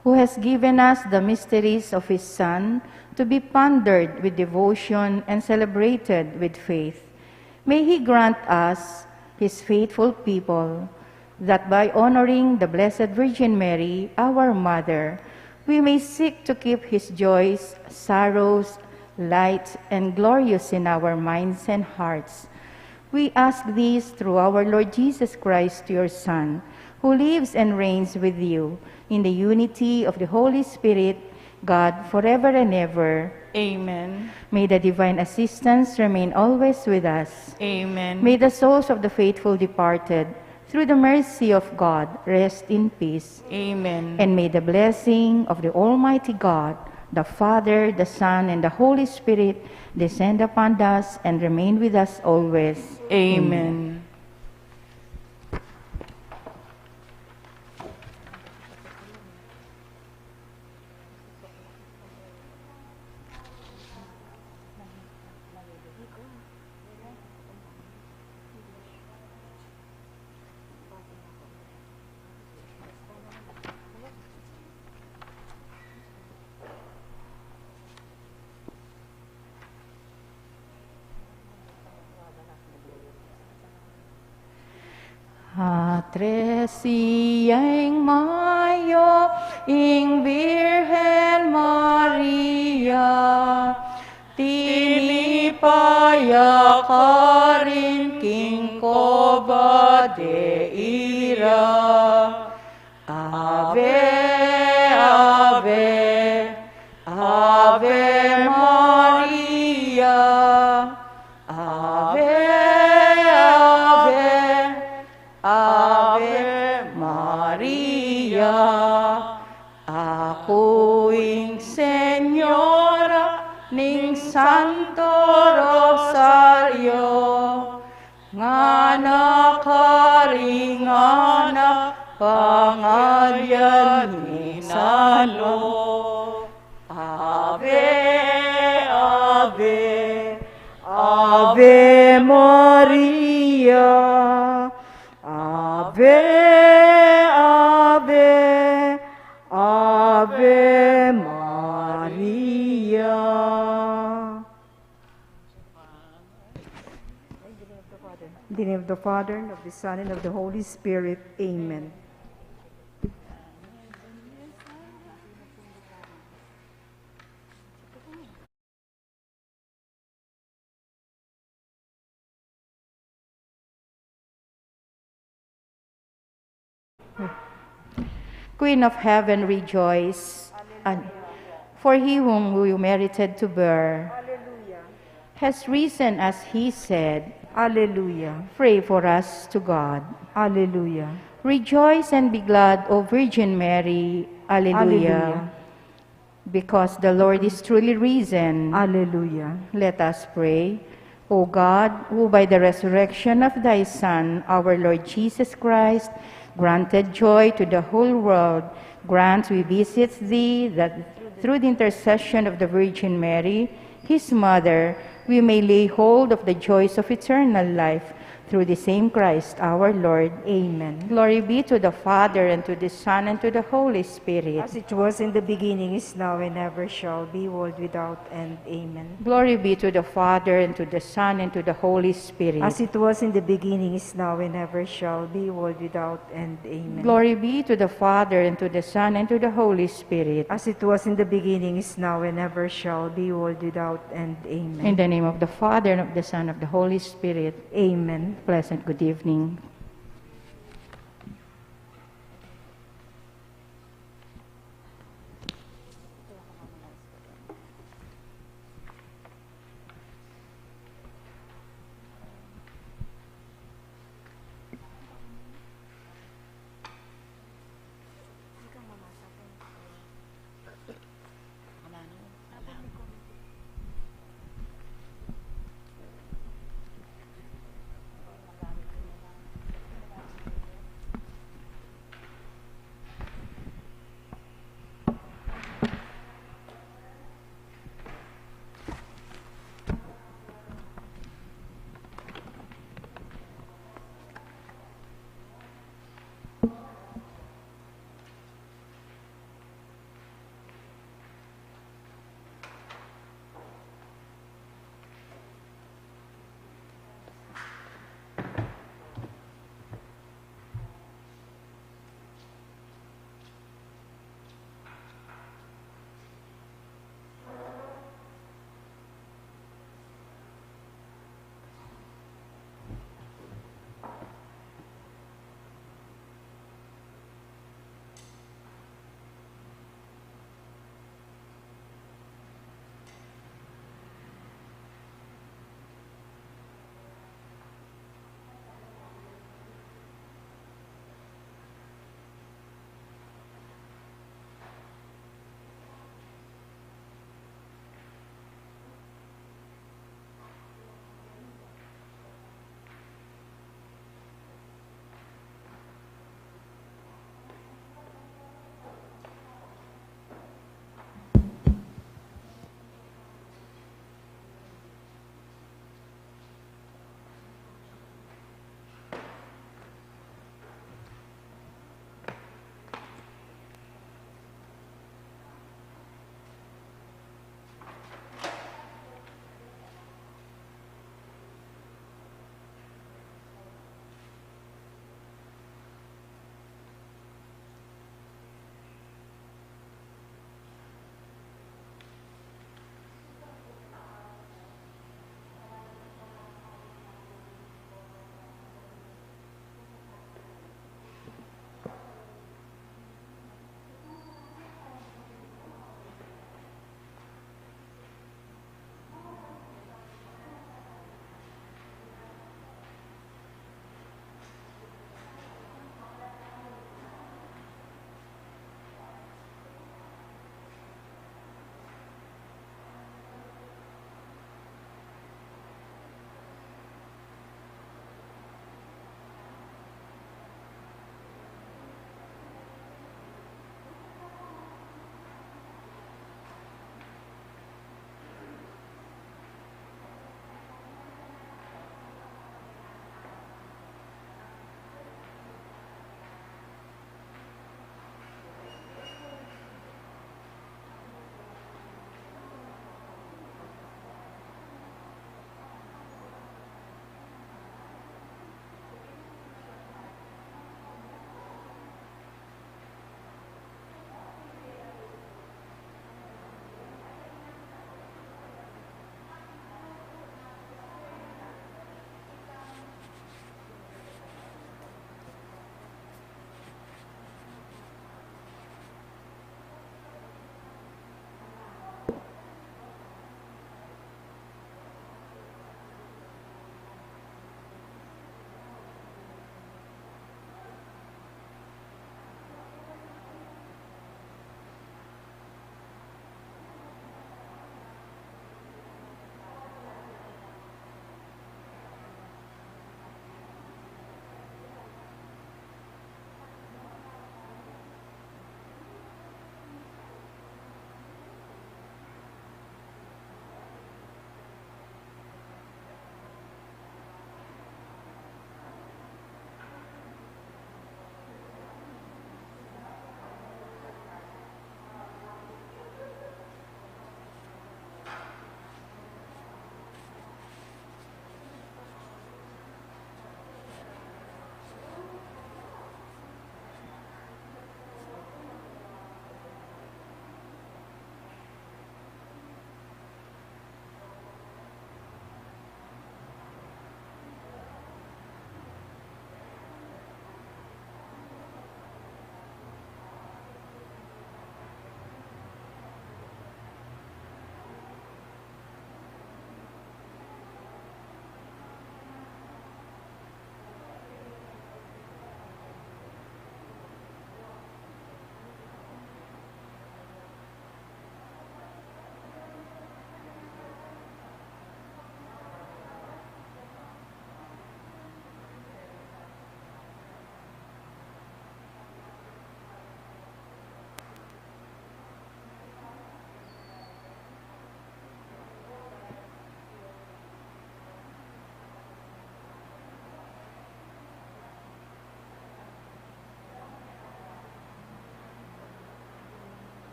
who has given us the mysteries of His Son to be pondered with devotion and celebrated with faith, may He grant us, His faithful people, that by honoring the Blessed Virgin Mary, our Mother, we may seek to keep His joys, sorrows, light, and glorious in our minds and hearts. We ask this through our Lord Jesus Christ, your Son, who lives and reigns with you in the unity of the Holy Spirit, God, forever and ever. Amen. May the divine assistance remain always with us. Amen. May the souls of the faithful departed, through the mercy of God, rest in peace. Amen. And may the blessing of the Almighty God, the Father, the Son, and the Holy Spirit descend upon us and remain with us always. Amen. Atresiyeng Mayo, ing Virgen Maria, tinipaya ka rin king koba de ira. Ave, Ave, Ave Maria, Ave, Ave, Ave Maria, ako'y Senyora ning Santo Rosario, nga nakaringana pangalyan ni Nano. Ave, Ave, Ave Maria, Ave, Ave, Ave Maria. In the name of the Father, and of the Son, and of the Holy Spirit. Amen. Queen of Heaven, rejoice. And for he whom you merited to bear has risen as he said. Alleluia. Pray for us to God. Alleluia. Rejoice and be glad, O Virgin Mary. Alleluia. Alleluia. Because the Lord is truly risen. Alleluia. Let us pray. O God, who by the resurrection of thy Son, our Lord Jesus Christ, granted joy to the whole world, grant, we beseech thee, that through the intercession of the Virgin Mary, his mother, we may lay hold of the joys of eternal life, through the same Christ our Lord. Amen. Glory be to the Father, and to the Son, and to the Holy Spirit. As it was in the beginning, is now, and ever shall be, world without end. Amen. Glory be to the Father, and to the Son, and to the Holy Spirit. As it was in the beginning, is now, and ever shall be, world without end. Amen. Glory be to the Father, and to the Son, and to the Holy Spirit. As it was in the beginning, is now, and ever shall be, world without end. Amen. In the name of the Father, and of the Son, and of the Holy Spirit. Amen. Pleasant good evening.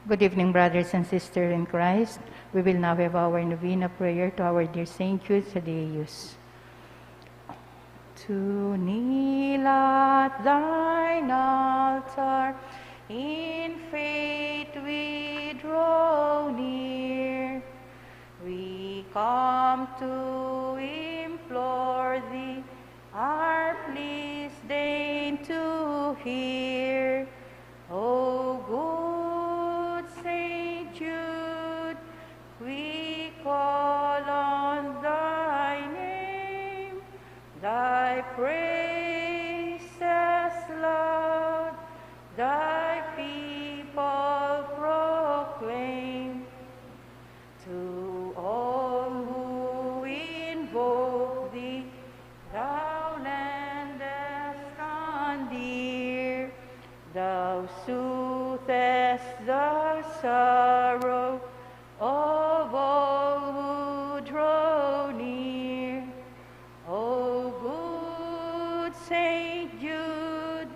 Good evening, brothers and sisters in Christ. We will now have our novena prayer to our dear Saint Jude Thaddeus. To kneel at thine altar, in faith we draw near. We come to implore thee, our pleas deign to hear. O good Saint Jude, we call on thy name, thy praises loud, thy people proclaim. To all who invoke thee, thou lendest on dear. Thou soothest the sorrow of all who draw near. O good Saint Jude,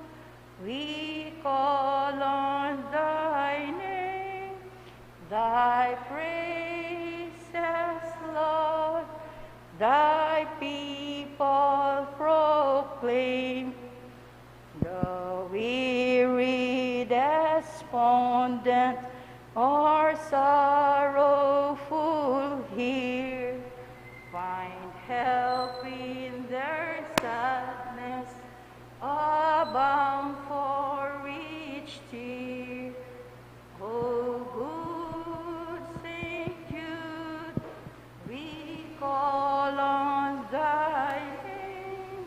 we call on thy name, thy praises, Lord, thy people proclaim. The weary, despondent, or sorrowful here find help in their sadness, a balm for each tear. O good Saint Jude, we call on thy name,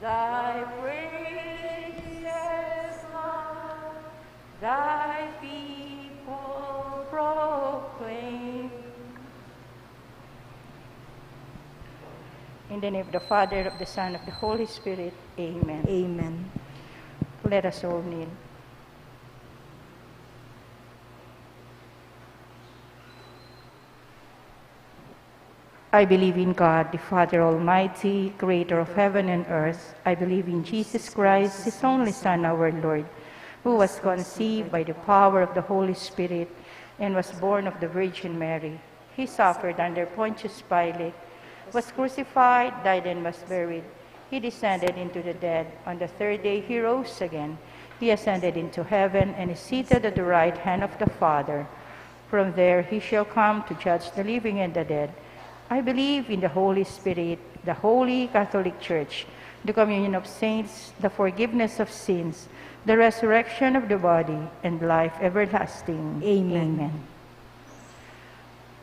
thy praises, Lord, thy people proclaim. In the name of the Father, of the Son, of the Holy Spirit, amen. Amen. Let us all kneel. I believe in God, the Father Almighty, creator of heaven and earth. I believe in Jesus Christ, his only Son, our Lord, who was conceived by the power of the Holy Spirit and was born of the Virgin Mary. He suffered under Pontius Pilate, was crucified, died, and was buried. He descended into the dead. On the third day he rose again. He ascended into heaven and is seated at the right hand of the Father. From there he shall come to judge the living and the dead. I believe in the Holy Spirit, the Holy Catholic Church, the communion of saints, the forgiveness of sins, the resurrection of the body, and life everlasting. Amen. Amen.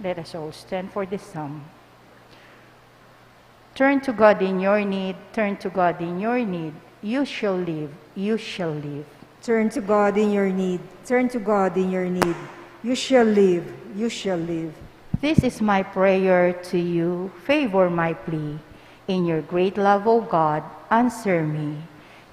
Let us all stand for this psalm. Turn to God in your need, turn to God in your need. You shall live, you shall live. Turn to God in your need. Turn to God in your need. You shall live, you shall live. This is my prayer to you. Favor my plea. In your great love, O God, answer me.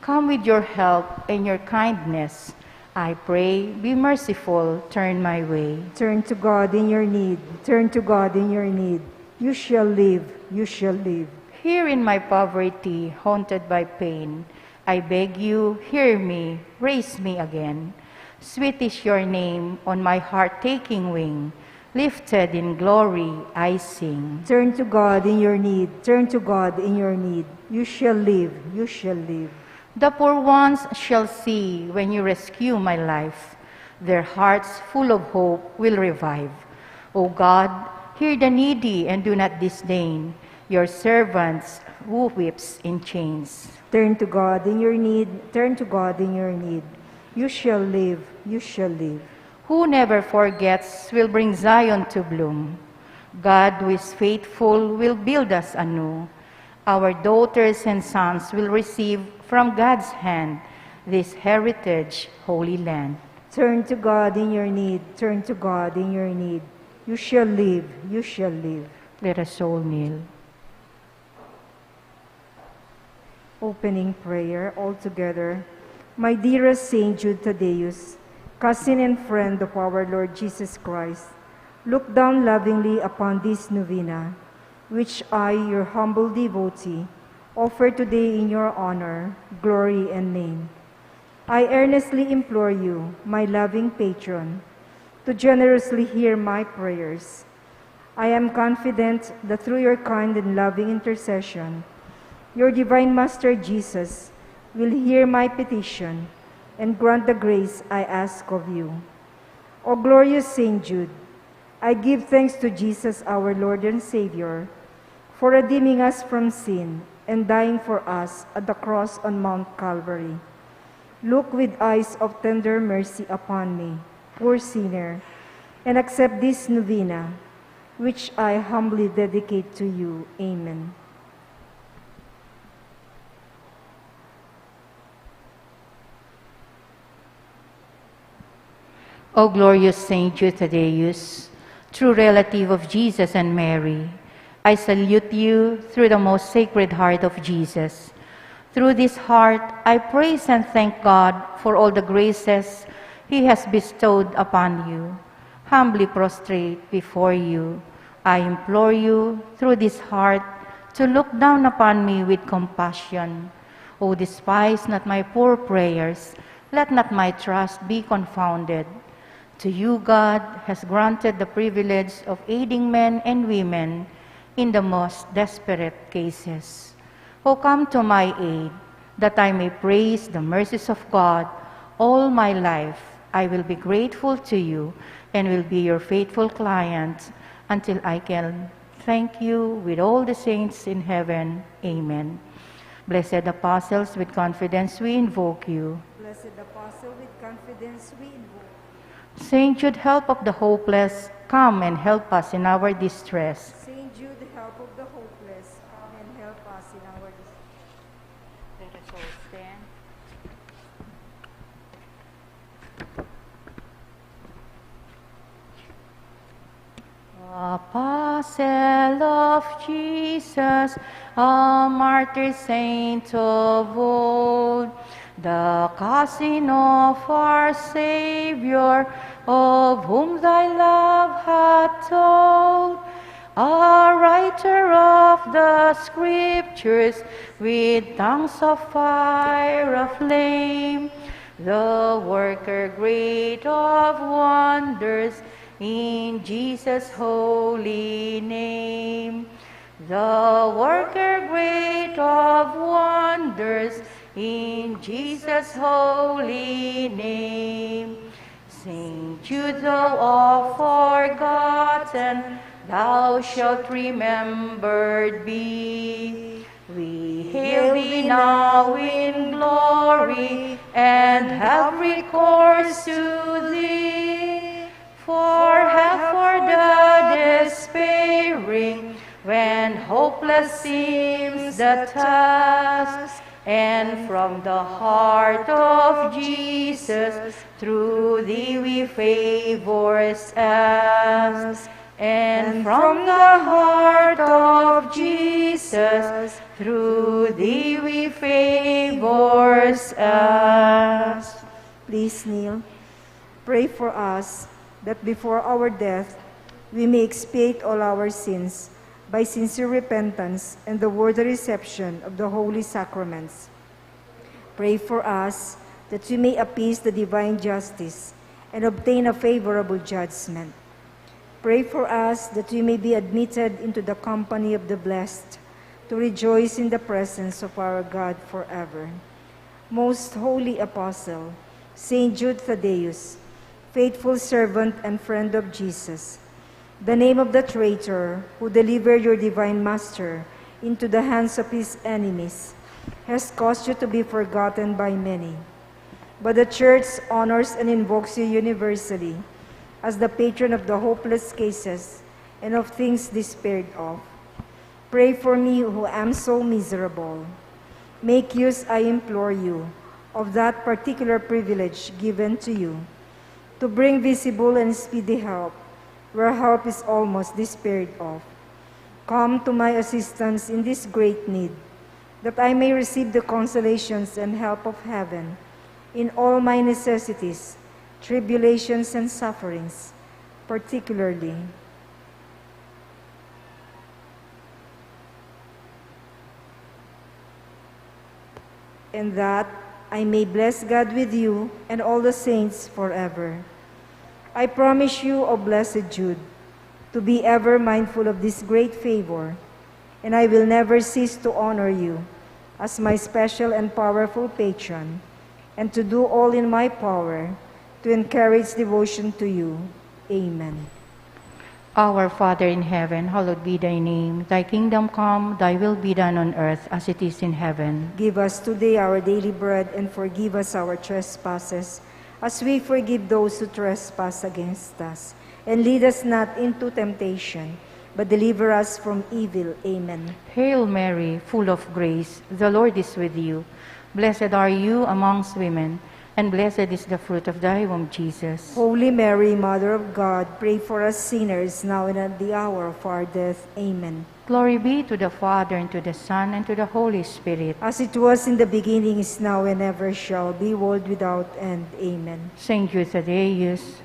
Come with your help and your kindness. I pray, be merciful, turn my way. Turn to God in your need. Turn to God in your need. You shall live, you shall live. Here in my poverty, haunted by pain, I beg you, hear me, raise me again. Sweet is your name on my heart-taking wing. Lifted in glory, I sing. Turn to God in your need. Turn to God in your need. You shall live, you shall live. The poor ones shall see when you rescue my life. Their hearts full of hope will revive. O God, hear the needy and do not disdain your servants who whips in chains. Turn to God in your need. Turn to God in your need. You shall live, you shall live. Who never forgets will bring Zion to bloom. God, who is faithful, will build us anew. Our daughters and sons will receive from God's hand this heritage, holy land. Turn to God in your need. Turn to God in your need. You shall live, you shall live. Let us all kneel. Opening prayer all together. My dearest Saint Jude Thaddeus, cousin and friend of our Lord Jesus Christ, look down lovingly upon this novena, which I, your humble devotee, offer today in your honor, glory, and name. I earnestly implore you, my loving patron, to generously hear my prayers. I am confident that through your kind and loving intercession, your divine Master Jesus will hear my petition and grant the grace I ask of you. O glorious Saint Jude, I give thanks to Jesus, our Lord and Savior, for redeeming us from sin and dying for us at the cross on Mount Calvary. Look with eyes of tender mercy upon me, poor sinner, and accept this novena, which I humbly dedicate to you. Amen. O glorious Saint Jude Thaddeus, true relative of Jesus and Mary, I salute you through the most sacred heart of Jesus. Through this heart, I praise and thank God for all the graces He has bestowed upon you. Humbly prostrate before you, I implore you through this heart to look down upon me with compassion. O despise not my poor prayers, let not my trust be confounded. To you God has granted the privilege of aiding men and women in the most desperate cases. O come to my aid, that I may praise the mercies of God all my life. I will be grateful to you and will be your faithful client until I can thank you with all the saints in heaven. Amen. Blessed apostles, with confidence we invoke you. Blessed Apostle, with confidence we invoke. Saint Jude, help of the hopeless, come and help us in our distress. Saint Jude, help of the hopeless, come and help us in our distress. Let us all stand. Apostle of Jesus, a martyr saint of old, the cousin of our Savior, of whom thy love hath told, a writer of the Scriptures, with tongues of fire aflame, the worker great of wonders, in Jesus' holy name. The worker great of wonders, in Jesus' holy name. Saint Jude, thou art forgotten, thou shalt remembered be. We hail thee now in glory, and have recourse to thee. For help for the despairing, when hopeless seems the task, and from the heart of Jesus, through thee we favors ask. And from the heart of Jesus, through thee we favors ask. Please kneel. Pray for us, that before our death we may expiate all our sins by sincere repentance and the worthy reception of the holy sacraments. Pray for us that we may appease the divine justice and obtain a favorable judgment. Pray for us that we may be admitted into the company of the blessed, to rejoice in the presence of our God forever. Most holy Apostle, Saint Jude Thaddeus, faithful servant and friend of Jesus, the name of the traitor who delivered your divine Master into the hands of his enemies has caused you to be forgotten by many. But the Church honors and invokes you universally as the patron of the hopeless cases and of things despaired of. Pray for me who am so miserable. Make use, I implore you, of that particular privilege given to you, to bring visible and speedy help where help is almost despaired of. Come to my assistance in this great need, that I may receive the consolations and help of heaven in all my necessities, tribulations, and sufferings, particularly and that I may bless God with you and all the saints forever. I promise you, O blessed Jude, to be ever mindful of this great favor, and I will never cease to honor you as my special and powerful patron, and to do all in my power to encourage devotion to you. Amen. Our Father in heaven, hallowed be thy name. Thy kingdom come, thy will be done on earth as it is in heaven. Give us today our daily bread, and forgive us our trespasses, as we forgive those who trespass against us. And lead us not into temptation, but deliver us from evil. Amen. Hail Mary, full of grace, the Lord is with you. Blessed are you amongst women, and blessed is the fruit of thy womb, Jesus. Holy Mary, Mother of God, pray for us sinners, now and at the hour of our death. Amen. Glory be to the Father, and to the Son, and to the Holy Spirit. As it was in the beginning, is now, and ever shall be, world without end. Amen. Saint Jude Thaddeus,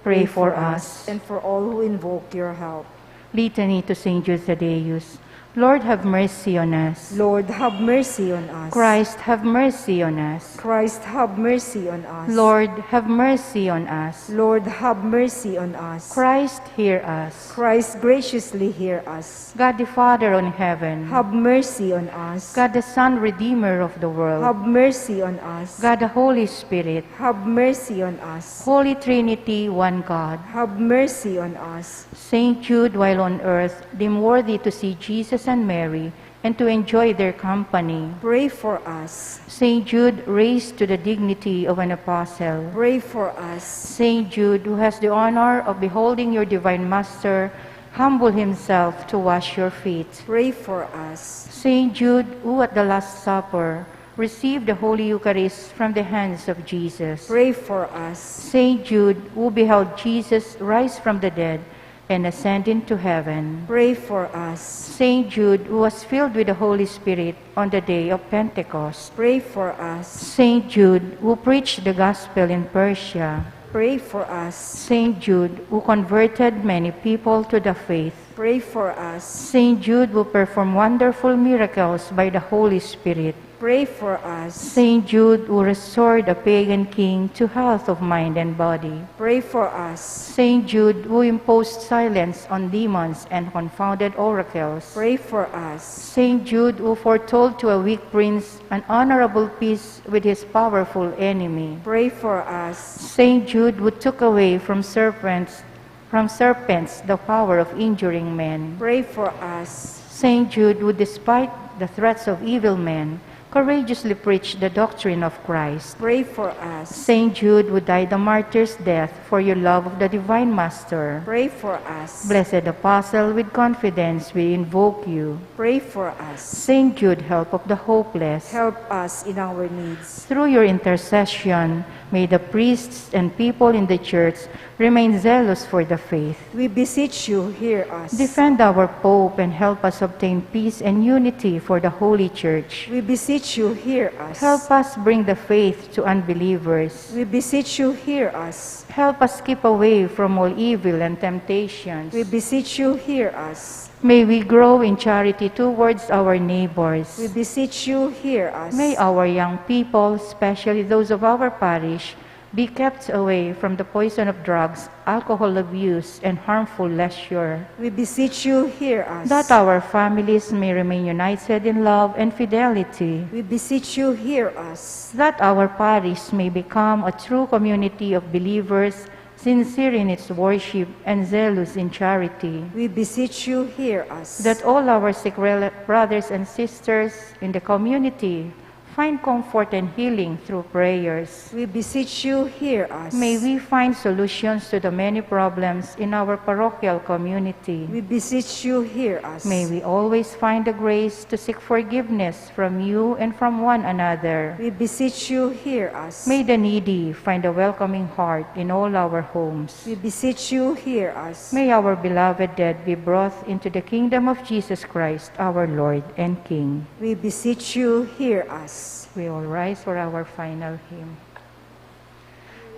pray for us. and for all who invoke your help. Litany to Saint Jude Thaddeus. Lord, have mercy on us. Lord, have mercy on us. Christ, have mercy on us. Christ, have mercy on us. Lord, have mercy on us. Lord, have mercy on us. Christ, hear us. Christ, graciously hear us. God the Father in heaven, Have mercy on us. God the Son, Redeemer of the world, Have mercy on us. God the Holy Spirit, Have mercy on us. Holy Trinity, one God. Have mercy on us. Saint Jude, while on earth, deemed worthy to see Jesus and Mary, and to enjoy their company. Pray for us. Saint Jude, raised to the dignity of an apostle. Pray for us. Saint Jude, who has the honor of beholding your divine Master, humble himself to wash your feet. Pray for us. Saint Jude, who at the Last Supper received the Holy Eucharist from the hands of Jesus. Pray for us. Saint Jude, who beheld Jesus rise from the dead and ascend into heaven. Pray for us. Saint Jude, who was filled with the Holy Spirit on the day of Pentecost. Pray for us. Saint Jude, who preached the gospel in Persia. Pray for us. Saint Jude, who converted many people to the faith. Pray for us. Saint Jude, who performed wonderful miracles by the Holy Spirit. Pray for us. Saint Jude, who restored a pagan king to health of mind and body. Pray for us. Saint Jude, who imposed silence on demons and confounded oracles. Pray for us. Saint Jude, who foretold to a weak prince an honorable peace with his powerful enemy. Pray for us. Saint Jude, who took away from serpents the power of injuring men. Pray for us. Saint Jude, who despite the threats of evil men, courageously preached the doctrine of Christ. Pray for us. Saint Jude, who died a martyr's death for your love of the divine Master. Pray for us. Blessed Apostle, with confidence we invoke you. Pray for us. Saint Jude, help of the hopeless. Help us in our needs. Through your intercession, may the priests and people in the Church remain zealous for the faith. We beseech you, hear us. Defend our Pope and help us obtain peace and unity for the Holy Church. We beseech you, hear us. Help us bring the faith to unbelievers. We beseech you, hear us. Help us keep away from all evil and temptations. We beseech you, hear us. May we grow in charity towards our neighbors. We beseech you, hear us. May our young people, especially those of our parish, be kept away from the poison of drugs, alcohol abuse, and harmful leisure. We beseech you, hear us. That our families may remain united in love and fidelity. We beseech you, hear us. That our parish may become a true community of believers, sincere in its worship and zealous in charity. We beseech you, hear us. That all our sick brothers and sisters in the community find comfort and healing through prayers. We beseech you, hear us. May we find solutions to the many problems in our parochial community. We beseech you, hear us. May we always find the grace to seek forgiveness from you and from one another. We beseech you, hear us. May the needy find a welcoming heart in all our homes. We beseech you, hear us. May our beloved dead be brought into the kingdom of Jesus Christ, our Lord and King. We beseech you, hear us. We all rise for our final hymn.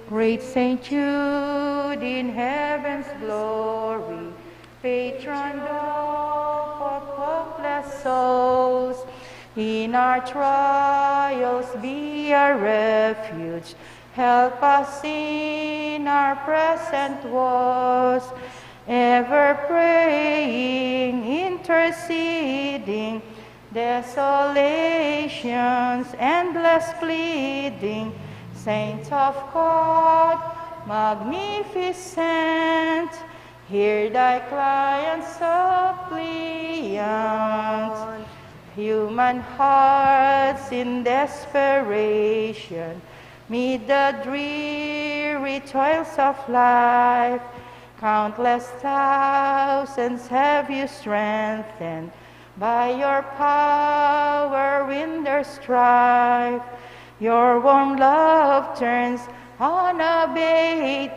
Great Saint Jude, in heaven's glory, patron of hopeless souls, in our trials be our refuge, Help us in our present woes, ever praying, interceding, desolations, endless pleading. Saint of God, magnificent, hear thy client suppliant. Human hearts in desperation, meet the dreary toils of life. Countless thousands have you strengthened, by your power in their strife. Your warm love turns unabating,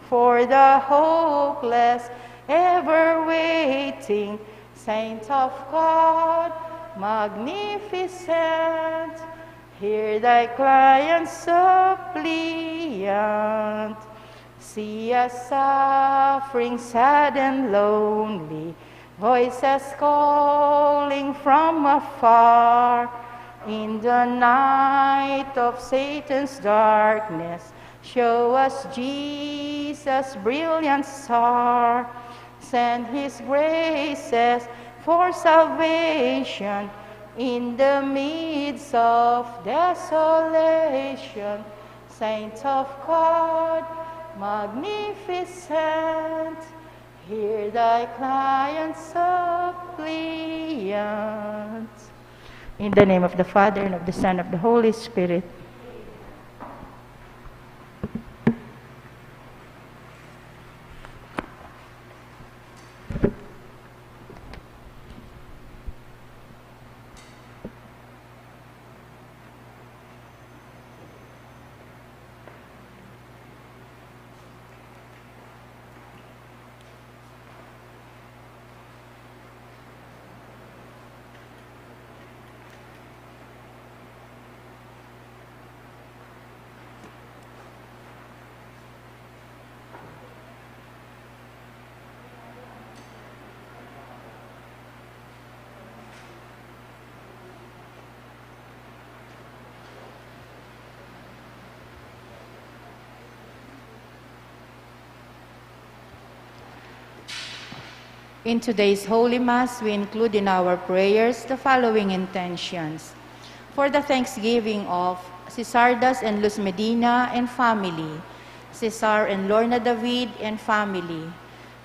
for the hopeless ever waiting. Saint of God, magnificent, hear thy client suppliant. See us suffering, sad and lonely, voices calling from afar. In the night of Satan's darkness, show us Jesus' brilliant star. Send his graces for salvation in the midst of desolation. Saint of God, magnificent, hear thy client suppliant. In the name of the Father, and of the Son, and of the Holy Spirit. In today's Holy Mass, we include in our prayers the following intentions. For the thanksgiving of Cesardas and Luz Medina and family, Cesar and Lorna David and family,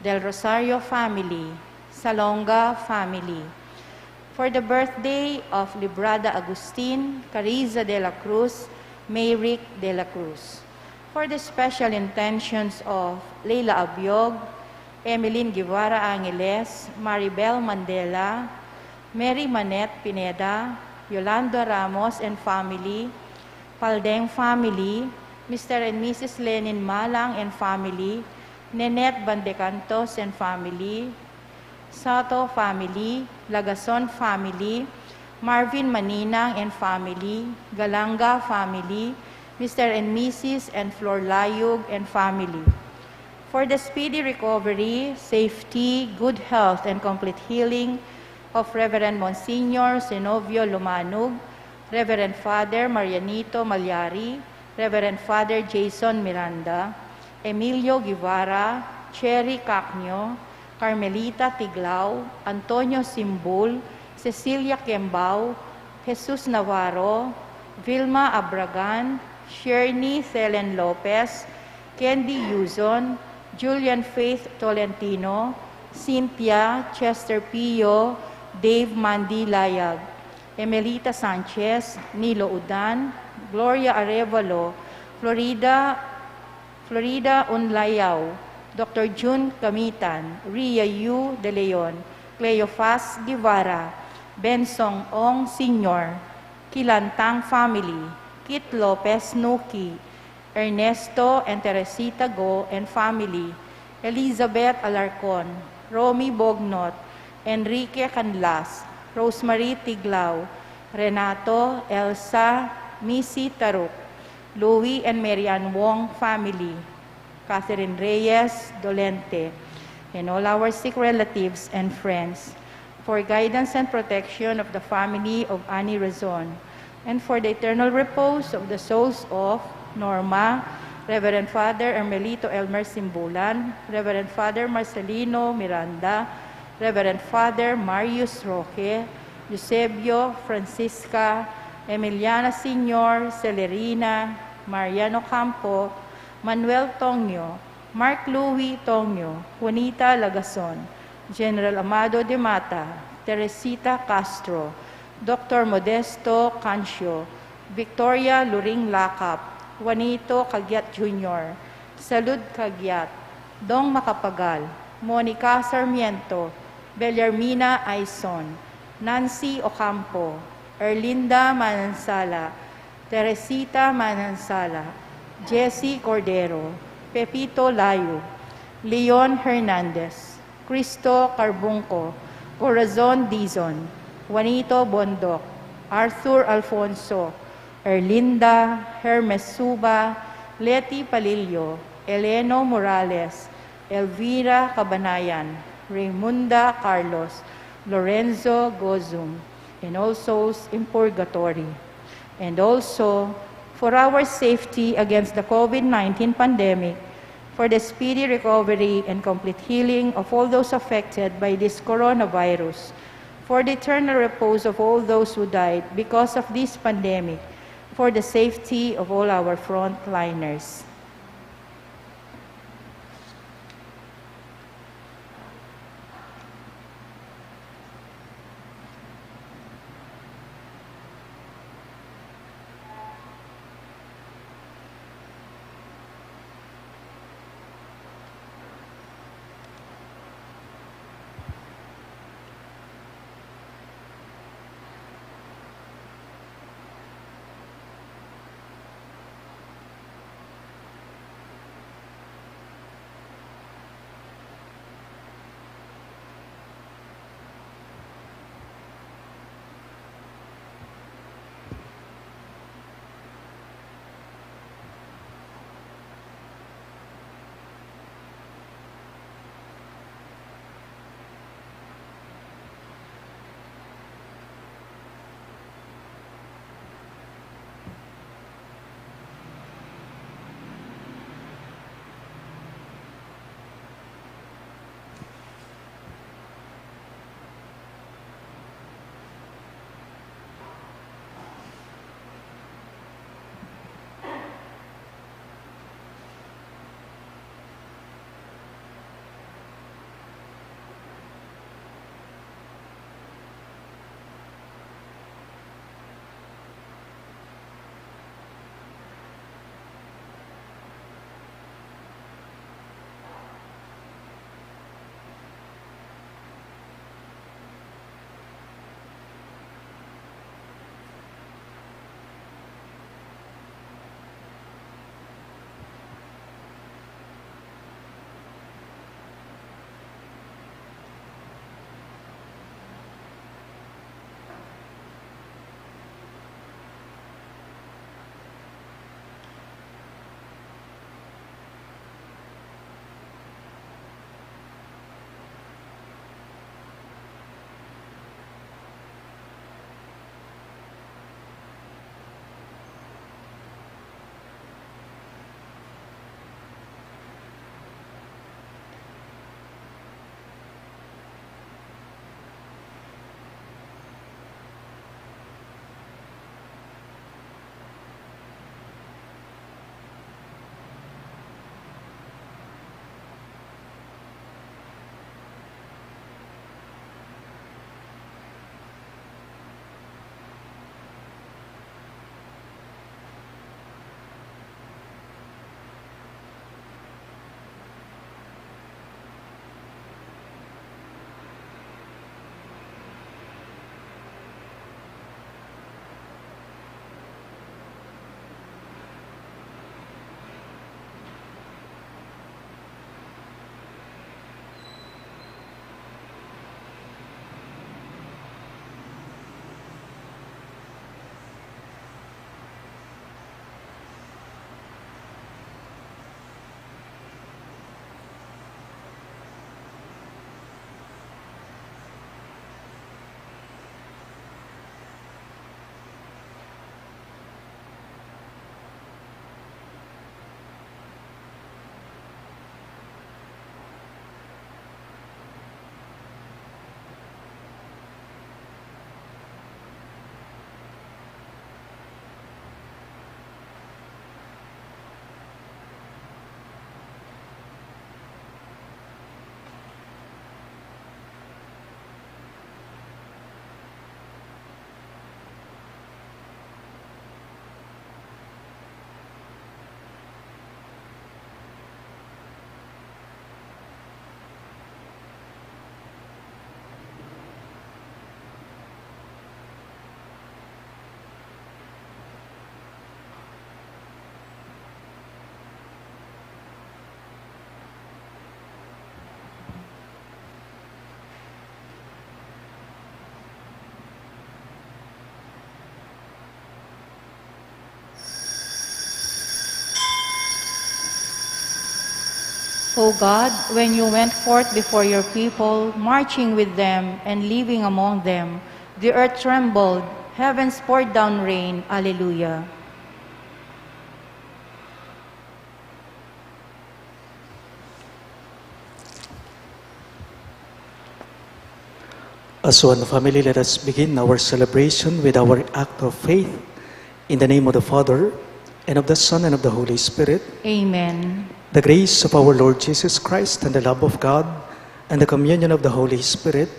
Del Rosario family, Salonga family. For the birthday of Librada Agustin, Cariza de la Cruz, Mayrick de la Cruz. For the special intentions of Leila Abiog, Emeline Guevara Angeles, Maribel Mandela, Mary Manette Pineda, Yolanda Ramos and family, Paldeng family, Mr. and Mrs. Lenin Malang and family, Nenette Bandecantos and family, Sato family, Lagason family, Marvin Maninang and family, Galanga family, Mr. and Mrs. and Flor Layug and family. For the speedy recovery, safety, good health, and complete healing of Reverend Monsignor Zenovio Lumanog, Reverend Father Marianito Malyari, Reverend Father Jason Miranda, Emilio Guevara, Cherry Cacnio, Carmelita Tiglao, Antonio Simbul, Cecilia Kembao, Jesus Navarro, Vilma Abragan, Sherny Thelen Lopez, Candy Yuzon, Julian Faith Tolentino, Cynthia Chester Pio, Dave Mandy Layag, Emelita Sanchez, Nilo Udan, Gloria Arevalo, Florida Unlayao, Dr. June Kamitan, Ria Yu De Leon, Cleofas Guevara, Bensong Ong Sr., Kilantang family, Kit Lopez Nuki, Ernesto and Teresita Go and family, Elizabeth Alarcon, Romy Bognot, Enrique Canlas, Rosemary Tiglao, Renato, Elsa, Missy Taruk, Louis and Marian Wong family, Catherine Reyes Dolente, and all our sick relatives and friends, for guidance and protection of the family of Annie Razon, and for the eternal repose of the souls of Norma, Reverend Father Ermelito Elmer Simbulan, Reverend Father Marcelino Miranda, Reverend Father Marius Roque, Eusebio, Francisca, Emiliana Senior, Celerina, Mariano Campo, Manuel Tongyo, Mark Louis Tongyo, Juanita Lagason, General Amado de Mata, Teresita Castro, Dr. Modesto Cancio, Victoria Luring Lakap, Juanito Cagyat Jr., Salud Cagyat, Dong Macapagal, Monica Sarmiento, Bellarmina Aison, Nancy Ocampo, Erlinda Manansala, Teresita Manansala, Jessie Cordero, Pepito Layo, Leon Hernandez, Cristo Carbunco, Corazon Dizon, Juanito Bondok, Arthur Alfonso, Erlinda, Hermes Suba, Leti Palillo, Eleno Morales, Elvira Cabanayan, Raymunda Carlos, Lorenzo Gozum, and all souls in purgatory. And also, for our safety against the COVID-19 pandemic, for the speedy recovery and complete healing of all those affected by this coronavirus, for the eternal repose of all those who died because of this pandemic, for the safety of all our frontliners. O God, when you went forth before your people, marching with them and living among them, the earth trembled, heavens poured down rain. Alleluia. As one family, let us begin our celebration with our act of faith. In the name of the Father, and of the Son, and of the Holy Spirit. Amen. The grace of our Lord Jesus Christ, and the love of God, and the communion of the Holy Spirit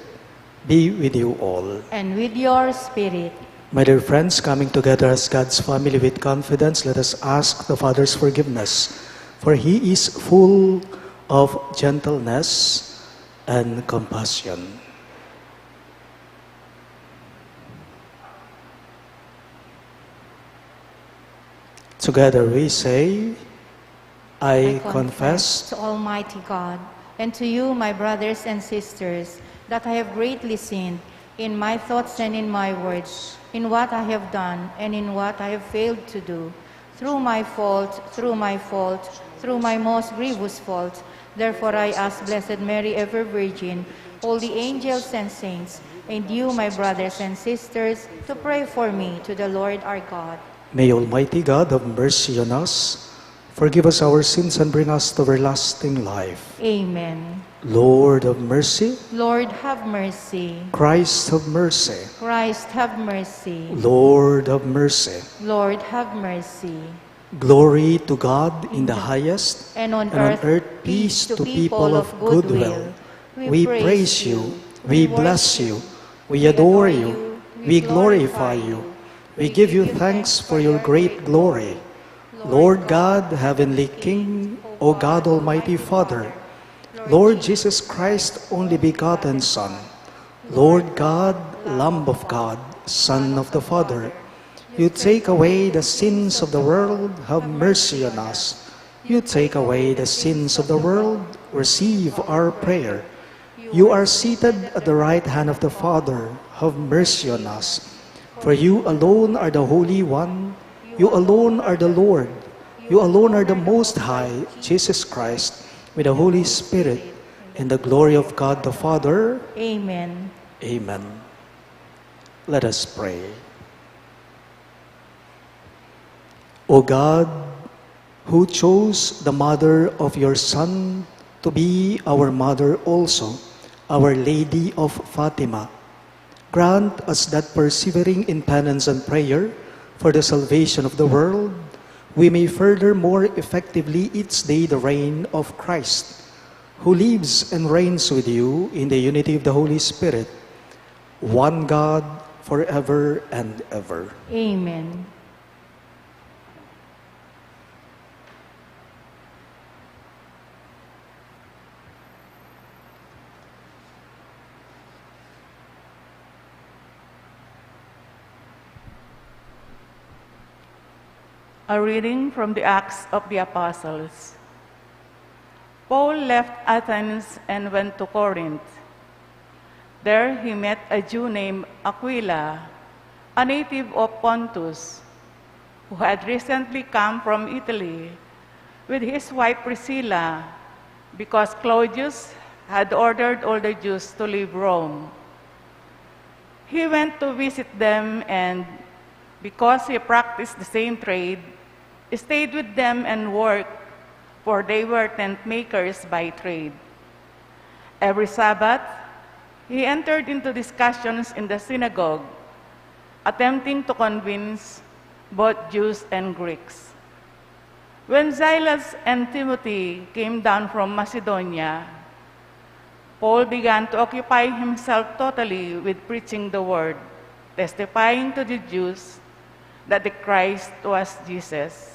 be with you all. And with your spirit. My dear friends, coming together as God's family with confidence, let us ask the Father's forgiveness, for He is full of gentleness and compassion. Together we say, I confess to Almighty God and to you, my brothers and sisters, that I have greatly sinned in my thoughts and in my words, in what I have done and in what I have failed to do, through my fault, through my most grievous fault. Therefore I ask Blessed Mary, ever Virgin, all the angels and saints, and you, my brothers and sisters, to pray for me to the Lord our God. May Almighty God have mercy on us, forgive us our sins, and bring us to everlasting life. Amen. Lord have mercy. Lord, have mercy. Christ have mercy. Christ, have mercy. Lord have mercy. Lord, have mercy. Glory to God in the highest, and on earth peace to people of good will. We praise you, we bless you, we adore you, we glorify you. We give you thanks for your great glory. Lord God, Heavenly King, O God, Almighty Father, Lord Jesus Christ, only begotten Son, Lord God, Lamb of God, Son of the Father, you take away the sins of the world, have mercy on us. You take away the sins of the world, receive our prayer. You are seated at the right hand of the Father, have mercy on us. For you alone are the Holy One, you alone are the Lord, you alone are the Most High, Jesus Christ, with the Holy Spirit, in the glory of God the Father. Amen. Amen. Let us pray. O God, who chose the mother of your Son to be our mother also, Our Lady of Fatima, grant us that persevering in penance and prayer for the salvation of the world, we may further more effectively each day the reign of Christ, who lives and reigns with you in the unity of the Holy Spirit, one God, forever and ever. Amen. A reading from the Acts of the Apostles. Paul left Athens and went to Corinth. There he met a Jew named Aquila, a native of Pontus, who had recently come from Italy with his wife Priscilla, because Claudius had ordered all the Jews to leave Rome. He went to visit them, and because he practiced the same trade, stayed with them and worked, for they were tent makers by trade. Every Sabbath, he entered into discussions in the synagogue, attempting to convince both Jews and Greeks. When Silas and Timothy came down from Macedonia, Paul began to occupy himself totally with preaching the word, testifying to the Jews that the Christ was Jesus.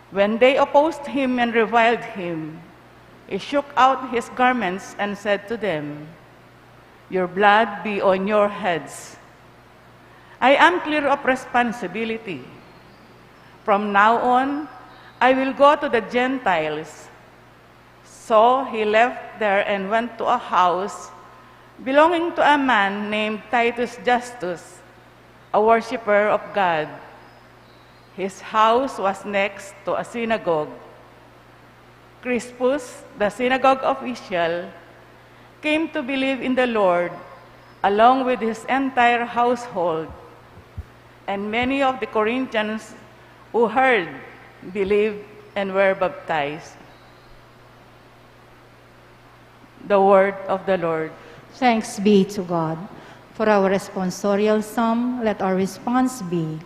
When they opposed him and reviled him, he shook out his garments and said to them, "Your blood be on your heads. I am clear of responsibility. From now on, I will go to the Gentiles." So he left there and went to a house belonging to a man named Titus Justus, a worshiper of God. His house was next to a synagogue. Crispus, the synagogue official, came to believe in the Lord along with his entire household, and many of the Corinthians who heard believed and were baptized. The word of the Lord. Thanks be to God. For our responsorial psalm, let our response be,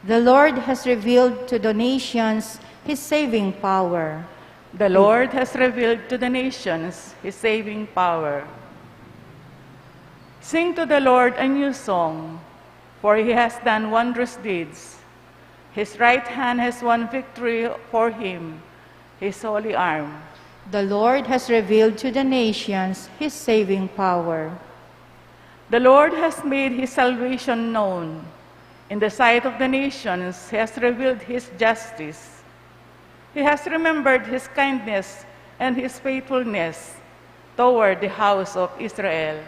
the Lord has revealed to the nations his saving power. The Lord has revealed to the nations his saving power. Sing to the Lord a new song, for he has done wondrous deeds. His right hand has won victory for him, his holy arm. The Lord has revealed to the nations his saving power. The Lord has made his salvation known. In the sight of the nations, he has revealed his justice. He has remembered his kindness and his faithfulness toward the house of Israel.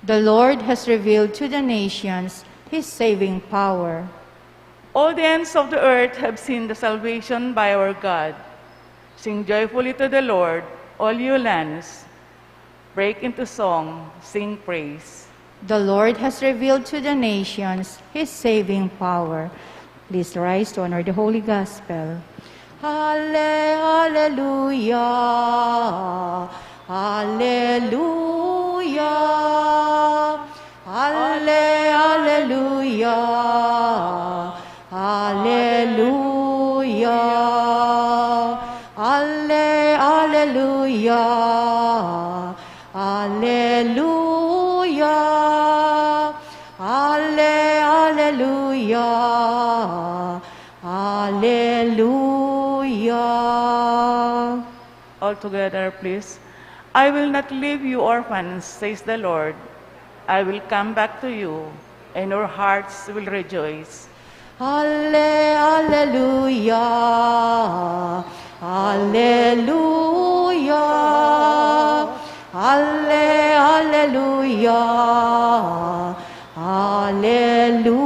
The Lord has revealed to the nations his saving power. All the ends of the earth have seen the salvation by our God. Sing joyfully to the Lord, all you lands. Break into song, sing praise. The Lord has revealed to the nations his saving power. Please rise to honor the Holy Gospel. Hallelujah, hallelujah, hallelujah, hallelujah, hallelujah, hallelujah, hallelujah, hallelujah. All together, please. I will not leave you orphans, says the Lord. I will come back to you, and your hearts will rejoice. Hallelujah, hallelujah, hallelujah, hallelujah.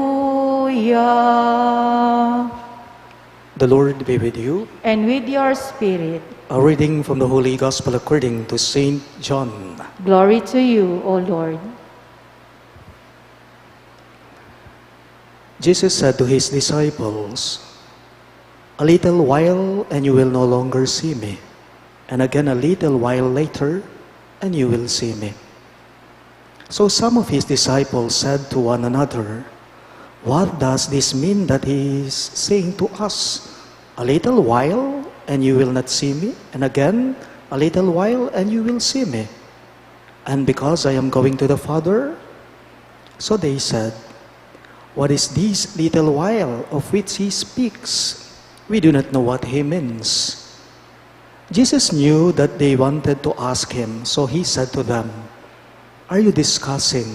The Lord be with you. And with your spirit. A reading from the Holy Gospel according to Saint John. Glory to you, O Lord. Jesus said to his disciples, "A little while and you will no longer see me, and again a little while later and you will see me." So some of his disciples said to one another, "What does this mean that he is saying to us? A little while and you will not see me, and again a little while and you will see me. And because I am going to the Father?" So they said, "What is this little while of which he speaks? We do not know what he means." Jesus knew that they wanted to ask him, so he said to them, "Are you discussing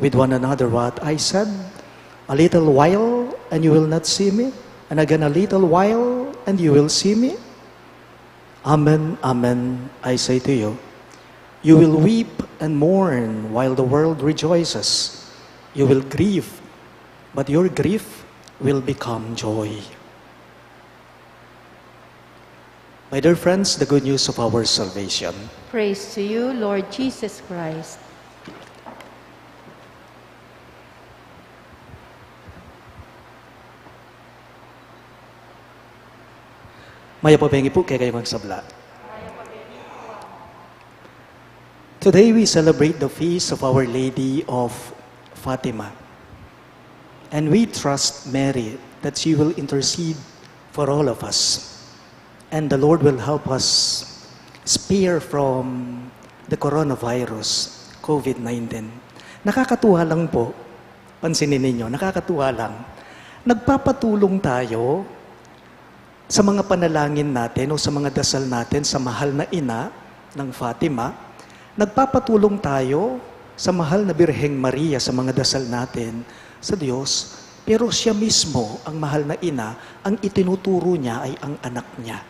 with one another what I said? A little while and you will not see me, and again a little while and you will see me? Amen, amen, I say to you, you will weep and mourn while the world rejoices. You will grieve, but your grief will become joy." My dear friends, the good news of our salvation. Praise to you, Lord Jesus Christ. Maya pabengi po kaya kayo magsabla. Today we celebrate the feast of Our Lady of Fatima. And we trust Mary that she will intercede for all of us. And the Lord will help us spare from the coronavirus, COVID-19. Nakakatuwa lang po, pansinin ninyo, nakakatuwa lang. Nagpapatulong tayo sa mga panalangin natin o sa mga dasal natin sa mahal na ina ng Fatima. Nagpapatulong tayo sa mahal na Birheng Maria sa mga dasal natin sa Diyos, pero siya mismo, ang mahal na ina, ang itinuturo niya ay ang anak niya.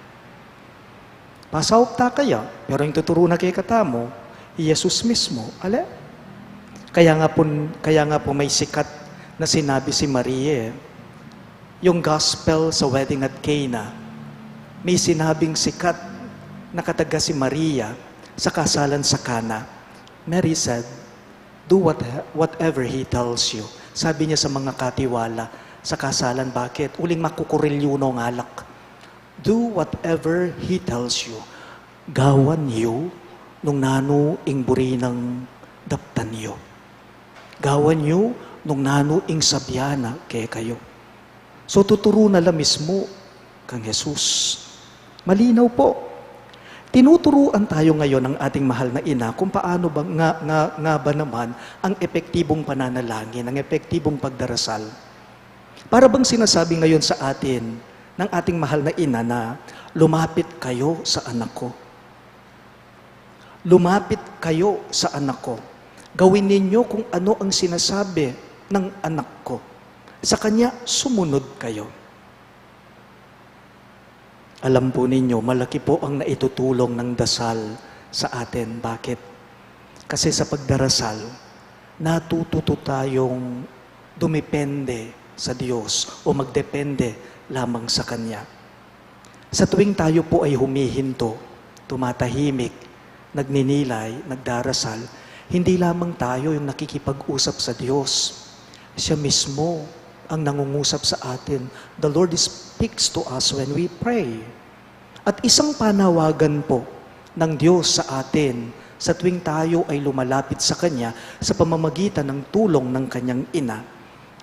Pasawag ta kaya, pero yung tuturo na kay katamo, Jesus mismo, ala? Kaya nga po may sikat na sinabi si Maria, yung gospel sa wedding at Cana, may sinabing sikat nakataga si Maria sa kasalan sa Kana, Mary said, do whatever he tells you. Sabi niya sa mga katiwala sa kasalan, bakit? Uling makukurilyo ng alak. Do whatever he tells you. Gawan yu nung nano ing buri ng daptan yu. Gawan yu nung nano ing sabyana kay kayo. So tuturo na la mismo kang Jesus. Malinaw po. Tinuturuan tayo ngayon ng ating mahal na ina kung paano ba nga ba naman ang epektibong pananalangin, ang epektibong pagdarasal. Para bang sinasabi ngayon sa atin ng ating mahal na ina na lumapit kayo sa anak ko. Lumapit kayo sa anak ko. Gawin ninyo kung ano ang sinasabi ng anak ko. Sa kanya, sumunod kayo. Alam po ninyo, malaki po ang naitutulong ng dasal sa atin. Bakit? Kasi sa pagdarasal, natututo tayong dumepende sa Diyos o magdepende lamang sa Kanya. Sa tuwing tayo po ay humihinto, tumatahimik, nagninilay, nagdarasal, hindi lamang tayo yung nakikipag-usap sa Diyos. Siya mismo ang nangungusap sa atin. The Lord speaks to us when we pray. At isang panawagan po ng Diyos sa atin sa tuwing tayo ay lumalapit sa Kanya sa pamamagitan ng tulong ng Kanyang ina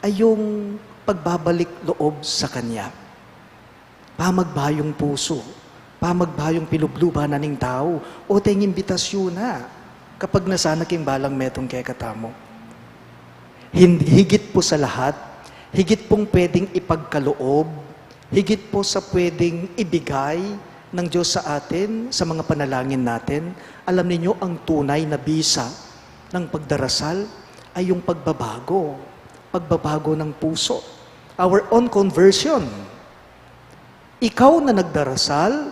ay yung pagbabalik loob sa Kanya. Pamagbayong puso, pamagbayong pilubluba na ning tao, o tayong imbitasyon na kapag nasanak yung balang metong kay katamo. Higit po sa lahat, higit pong pwedeng ipagkaloob, higit po sa pwedeng ibigay ng Diyos sa atin, sa mga panalangin natin. Alam niyo ang tunay na bisa ng pagdarasal ay yung pagbabago ng puso. Our own conversion. Ikaw na nagdarasal,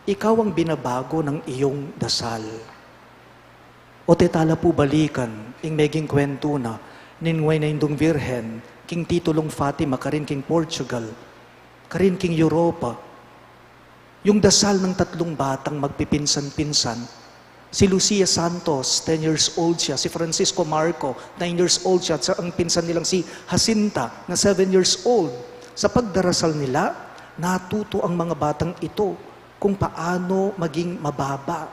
ikaw ang binabago ng iyong dasal. O tetala po balikan, ing meging kwento na, ninway na indong Virhen, king titulong Fatima, karin king Portugal, karin king Europa. Yung dasal ng tatlong batang magpipinsan-pinsan, si Lucia Santos, 10 years old siya, si Francisco Marco, 9 years old siya, at ang pinsan nilang si Jacinta, na 7 years old. Sa pagdarasal nila, natuto ang mga batang ito kung paano maging mababa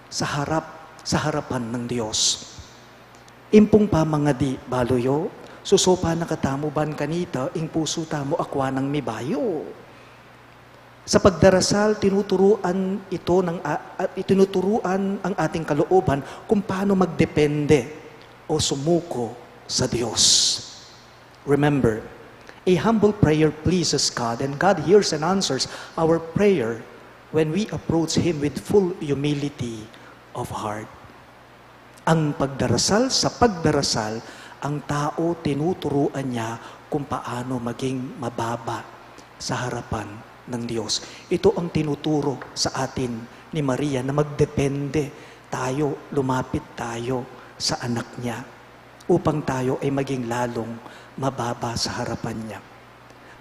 sa harapan ng Diyos. Impong pamangadi, baloyo, susopa na katamo ban kanita, ing puso tamo akwa ng mibayo. Sa pagdarasal, tinuturuan ang ating kalooban kung paano magdepende o sumuko sa Diyos. Remember, a humble prayer pleases God, and God hears and answers our prayer when we approach Him with full humility of heart. Ang pagdarasal, sa pagdarasal, ang tao tinuturuan niya kung paano maging mababa sa harapan ng Diyos. Ito ang tinuturo sa atin ni Maria na magdepende tayo, lumapit tayo sa anak niya upang tayo ay maging lalong mababa sa harapan niya.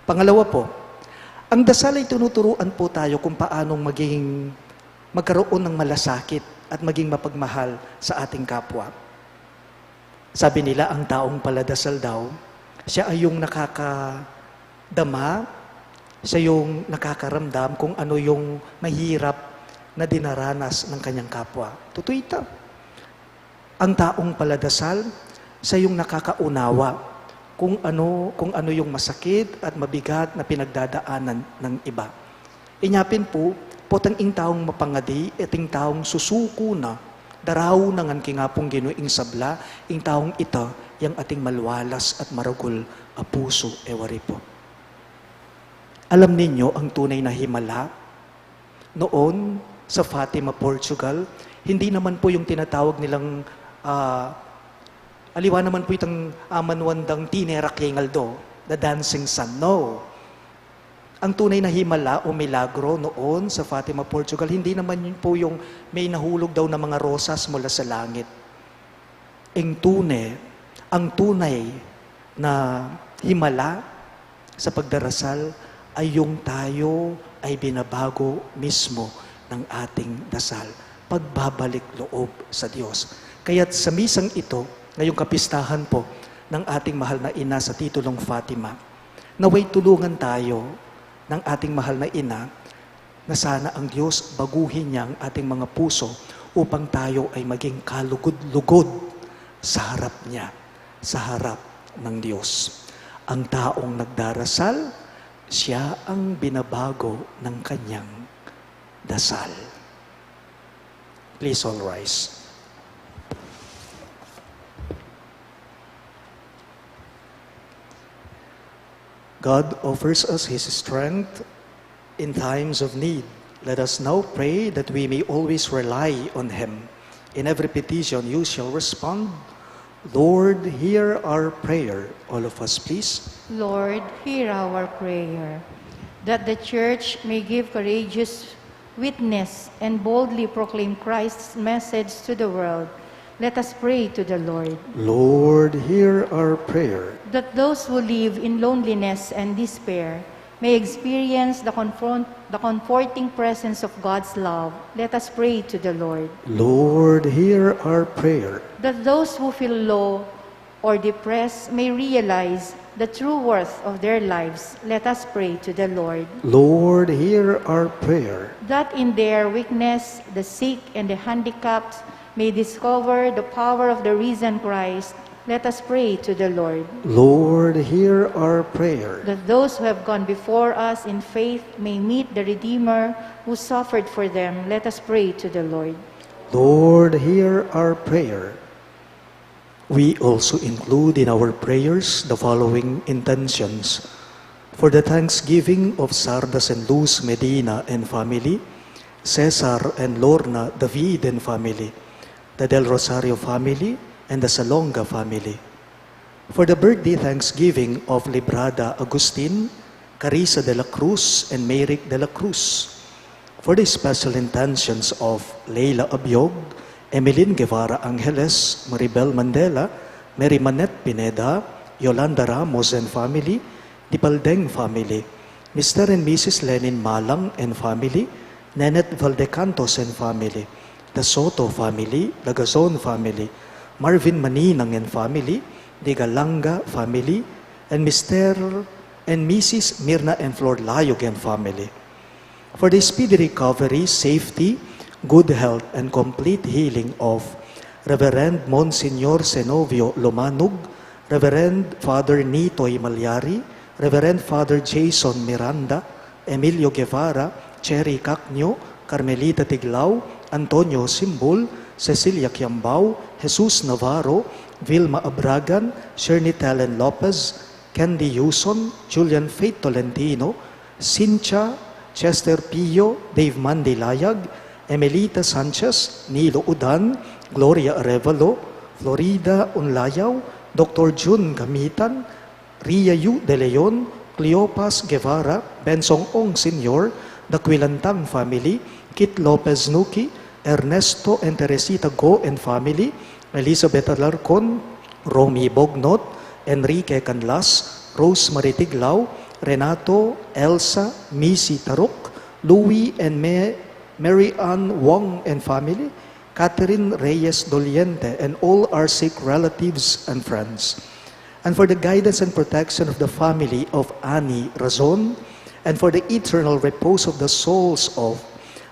Pangalawa po, ang dasal ay tinuturuan po tayo kung paano magkaroon ng malasakit at maging mapagmahal sa ating kapwa. Sabi nila, ang taong paladasal daw, siya ay yung nakakadama, siya yung nakakaramdam kung ano yung mahirap na dinaranas ng kanyang kapwa. Totoo ito. Ang taong paladasal, siya yung nakakaunawa kung ano yung masakit at mabigat na pinagdadaanan ng iba. Inyapin po, potang ing taong mapangadi, iting taong susuko na, daraw nangan kingapong ginuing sabla, ing taong ito, yang ating malwalas at maragul a puso ewari po. Alam ninyo ang tunay na himala? Noon, sa Fatima, Portugal, hindi naman po yung tinatawag nilang, aliwa naman po itong amanwandang tinera kengaldo, the dancing sun. No. Ang tunay na himala o milagro noon sa Fatima, Portugal, hindi naman yun po yung may nahulog daw na mga rosas mula sa langit. Ang tunay na himala sa pagdarasal ay yung tayo ay binabago mismo ng ating dasal. Pagbabalik loob sa Diyos. Kaya't sa misang ito, ngayong kapistahan po ng ating mahal na ina sa titulong Fatima, naway tulungan tayo ng ating mahal na ina na sana ang Diyos baguhin niya ang ating mga puso upang tayo ay maging kalugod-lugod sa harap niya, sa harap ng Diyos. Ang taong nagdarasal, siya ang binabago ng kanyang dasal. Please all rise. God offers us His strength in times of need. Let us now pray that we may always rely on Him. In every petition you shall respond, Lord, hear our prayer. All of us, please. Lord, hear our prayer, that the Church may give courageous witness and boldly proclaim Christ's message to the world. Let us pray to the Lord. Lord, hear our prayer. That those who live in loneliness and despair may experience the comforting presence of God's love. Let us pray to the Lord. Lord, hear our prayer. That those who feel low or depressed may realize the true worth of their lives. Let us pray to the Lord. Lord, hear our prayer. That in their weakness, the sick and the handicapped may discover the power of the risen Christ. Let us pray to the Lord. Lord, hear our prayer. That those who have gone before us in faith may meet the Redeemer who suffered for them. Let us pray to the Lord. Lord, hear our prayer. We also include in our prayers the following intentions. For the thanksgiving of Sardas and Luz Medina and family, Cesar and Lorna David and family, the Del Rosario family, and the Salonga family. For the birthday thanksgiving of Librada Agustin, Carissa de la Cruz, and Merrick de la Cruz. For the special intentions of Leila Abiog, Emeline Guevara Angeles, Maribel Mandela, Mary Manette Pineda, Yolanda Ramos and family, Dipaldeng family, Mr. and Mrs. Lenin Malang and family, Nenette Valdecantos and family, the Soto family, the Gazon family, Marvin Maninang and family, the Galanga family, and Mr. and Mrs. Mirna and Flor Layog and family. For the speedy recovery, safety, good health, and complete healing of Reverend Monsignor Senovio Lomanog, Reverend Father Nitoy Malyari, Reverend Father Jason Miranda, Emilio Guevara, Cherry Cacnio, Carmelita Tiglao, Antonio Simbol, Cecilia Kiambao, Jesus Navarro, Vilma Abragan, Shirley Talen Lopez, Candy Yuson, Julian Faith Tolentino, Cynthia, Chester Pio, Dave Mandilayag, Emelita Sanchez, Nilo Udan, Gloria Arevalo, Florida Unlayaw, Dr. June Gamitan, Ria Yu De Leon, Cleopas Guevara, Bensong Ong Sr., the Quilantang family, Kit Lopez Nuki, Ernesto and Teresita Go and family, Elizabeth Alarcon, Romy Bognot, Enrique Canlas, Rose Maritiglao, Renato, Elsa, Missy Tarok, Louis and Mary Ann Wong and family, Catherine Reyes Doliente, and all our sick relatives and friends. And for the guidance and protection of the family of Annie Razon, and for the eternal repose of the souls of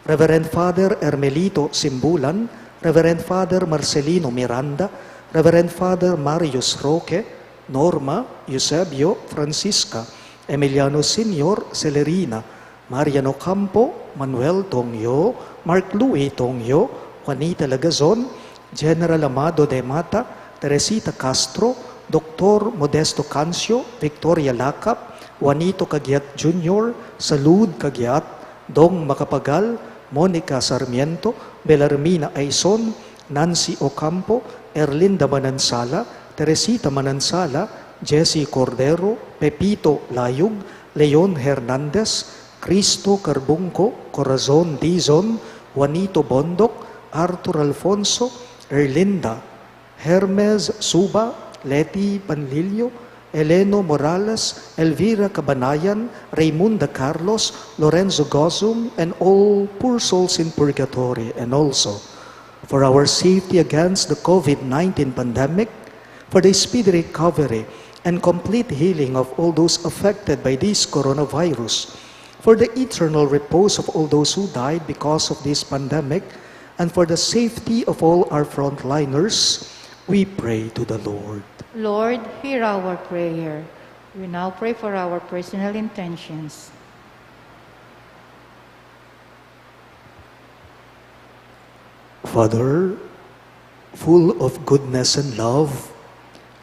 Reverend Father Ermelito Simbulan, Reverend Father Marcelino Miranda, Reverend Father Marius Roque, Norma, Eusebio, Francisca, Emiliano Senior, Celerina, Mariano Campo, Manuel Tongyo, Mark Louis Tongyo, Juanita Lagazon, General Amado de Mata, Teresita Castro, Dr. Modesto Cancio, Victoria Lacap, Juanito Cagiat Jr., Salud Cagiat, Dong Macapagal, Monica Sarmiento, Belarmina Aison, Nancy Ocampo, Erlinda Manansala, Teresita Manansala, Jessie Cordero, Pepito Layug, Leon Hernandez, Cristo Carbunco, Corazon Dizon, Juanito Bondok, Arthur Alfonso, Erlinda, Hermes Suba, Leti Panlilio, Eleno Morales, Elvira Cabanayan, Raymunda Carlos, Lorenzo Gozum, and all poor souls in purgatory, and also for our safety against the COVID-19 pandemic, for the speedy recovery and complete healing of all those affected by this coronavirus, for the eternal repose of all those who died because of this pandemic, and for the safety of all our frontliners, we pray to the Lord. Lord, hear our prayer. We now pray for our personal intentions. Father, full of goodness and love,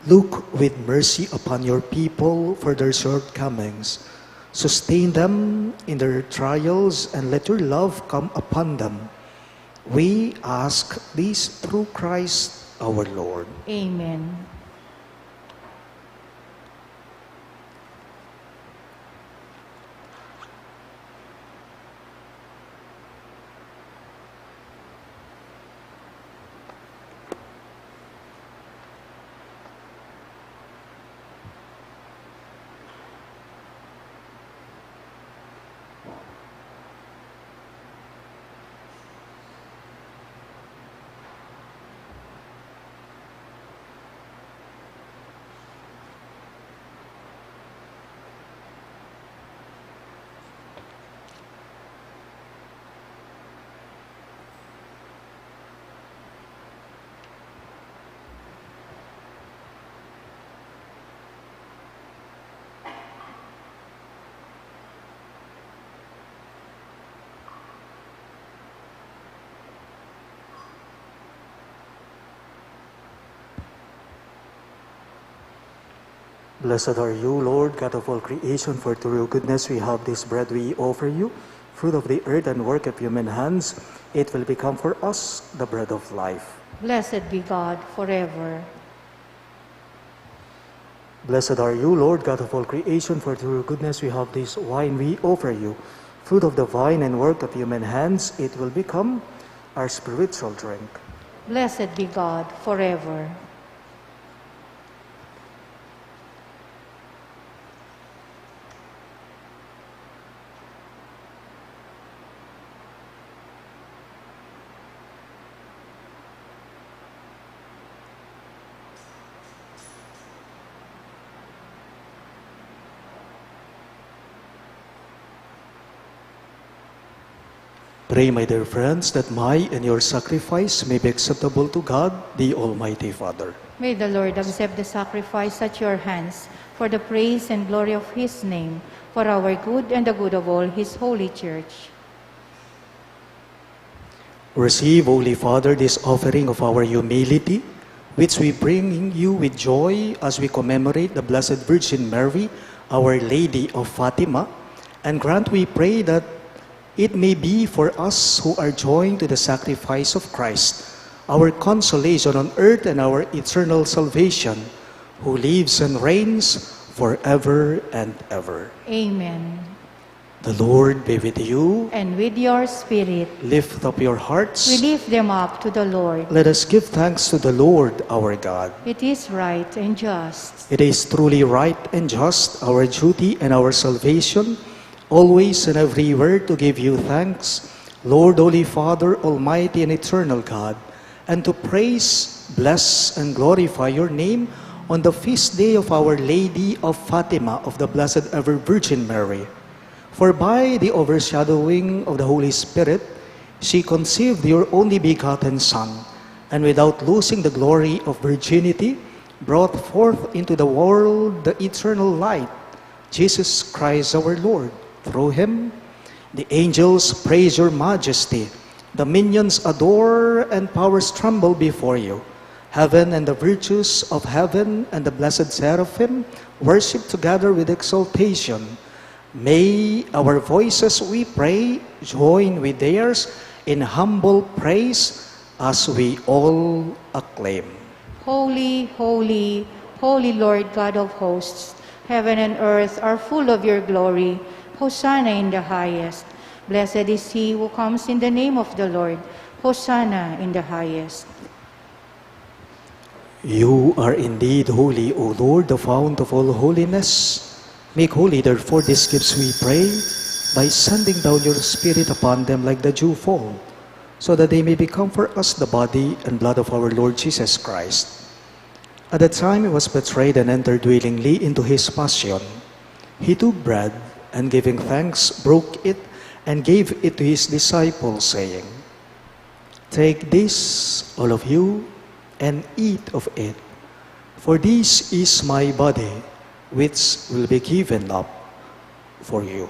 look with mercy upon your people for their shortcomings. Sustain them in their trials and let your love come upon them. We ask this through Christ our Lord. Amen. Blessed are you, Lord, God of all creation, for through your goodness we have this bread we offer you, fruit of the earth and work of human hands. It will become for us the bread of life. Blessed be God forever. Blessed are you, Lord, God of all creation, for through your goodness we have this wine we offer you, fruit of the vine and work of human hands. It will become our spiritual drink. Blessed be God forever. Pray, my dear friends, that my and your sacrifice may be acceptable to God, the Almighty Father. May the Lord accept the sacrifice at your hands for the praise and glory of his name, for our good and the good of all his holy church. Receive, Holy Father, this offering of our humility, which we bring you with joy as we commemorate the Blessed Virgin Mary, Our Lady of Fatima, and grant, we pray, that it may be for us who are joined to the sacrifice of Christ, our consolation on earth and our eternal salvation, who lives and reigns forever and ever. Amen. The Lord be with you. And with your spirit. Lift up your hearts. We lift them up to the Lord. Let us give thanks to the Lord our God. It is right and just. It is truly right and just, our duty and our salvation, always and everywhere to give you thanks, Lord, Holy Father, Almighty and eternal God, and to praise, bless, and glorify your name on the feast day of Our Lady of Fatima of the Blessed Ever Virgin Mary. For by the overshadowing of the Holy Spirit, she conceived your only begotten Son, and without losing the glory of virginity, brought forth into the world the eternal light, Jesus Christ our Lord. Through him, the angels praise your majesty, the minions adore, and powers tremble before you. Heaven and the virtues of heaven and the blessed seraphim worship together with exaltation. May our voices, we pray, join with theirs in humble praise as we all acclaim. Holy, holy, holy Lord God of hosts, heaven and earth are full of your glory. Hosanna in the highest. Blessed is he who comes in the name of the Lord. Hosanna in the highest. You are indeed holy, O Lord, the fount of all holiness. Make holy, therefore, these gifts, we pray, by sending down your Spirit upon them like the dewfall, so that they may become for us the body and blood of our Lord Jesus Christ. At the time he was betrayed and entered willingly into his passion, he took bread and giving thanks, broke it and gave it to his disciples, saying, "Take this, all of you, and eat of it, for this is my body, which will be given up for you."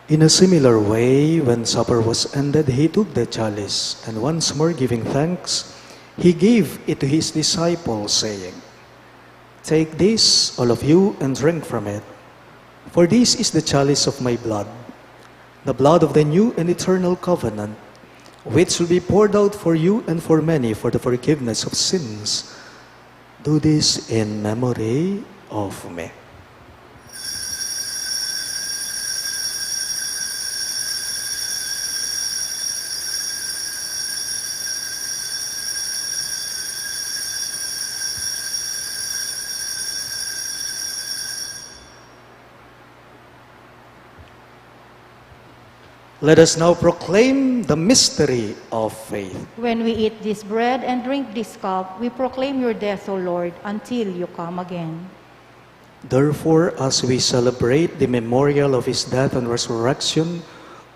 In a similar way, when supper was ended, he took the chalice, and once more giving thanks, he gave it to his disciples, saying, "Take this, all of you, and drink from it, for this is the chalice of my blood, the blood of the new and eternal covenant, which will be poured out for you and for many for the forgiveness of sins. Do this in memory of me." Let us now proclaim the mystery of faith. When we eat this bread and drink this cup, we proclaim your death, O Lord, until you come again. Therefore, as we celebrate the memorial of his death and resurrection,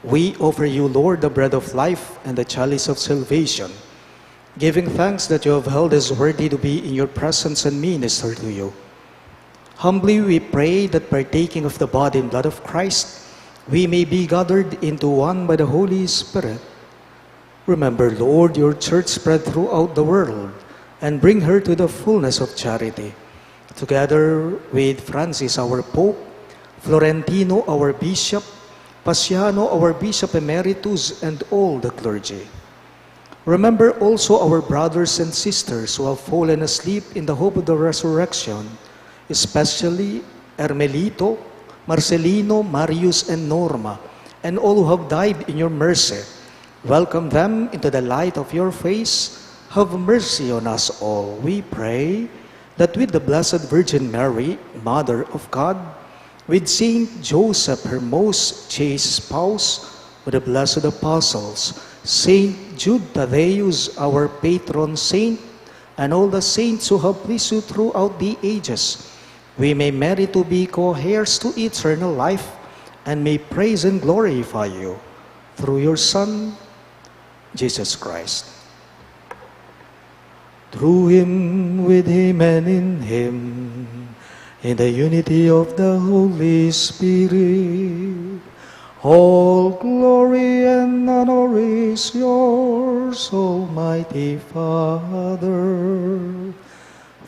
we offer you, Lord, the bread of life and the chalice of salvation, giving thanks that you have held us worthy to be in your presence and minister to you. Humbly we pray that partaking of the body and blood of Christ, we may be gathered into one by the Holy Spirit. Remember, Lord, your church spread throughout the world, and bring her to the fullness of charity. Together with Francis, our Pope, Florentino, our Bishop, Paciano, our Bishop Emeritus, and all the clergy. Remember also our brothers and sisters who have fallen asleep in the hope of the resurrection, especially Hermelito, Marcelino, Marius, and Norma, and all who have died in your mercy. Welcome them into the light of your face. Have mercy on us all, we pray, that with the Blessed Virgin Mary, Mother of God, with Saint Joseph, her most chaste spouse, with the blessed apostles, Saint Jude Thaddeus, our patron saint, and all the saints who have pleased you throughout the ages, we may merit to be co-heirs to eternal life, and may praise and glorify you through your Son, Jesus Christ. Through him, with him, and in him, in the unity of the Holy Spirit, all glory and honor is yours, Almighty Father,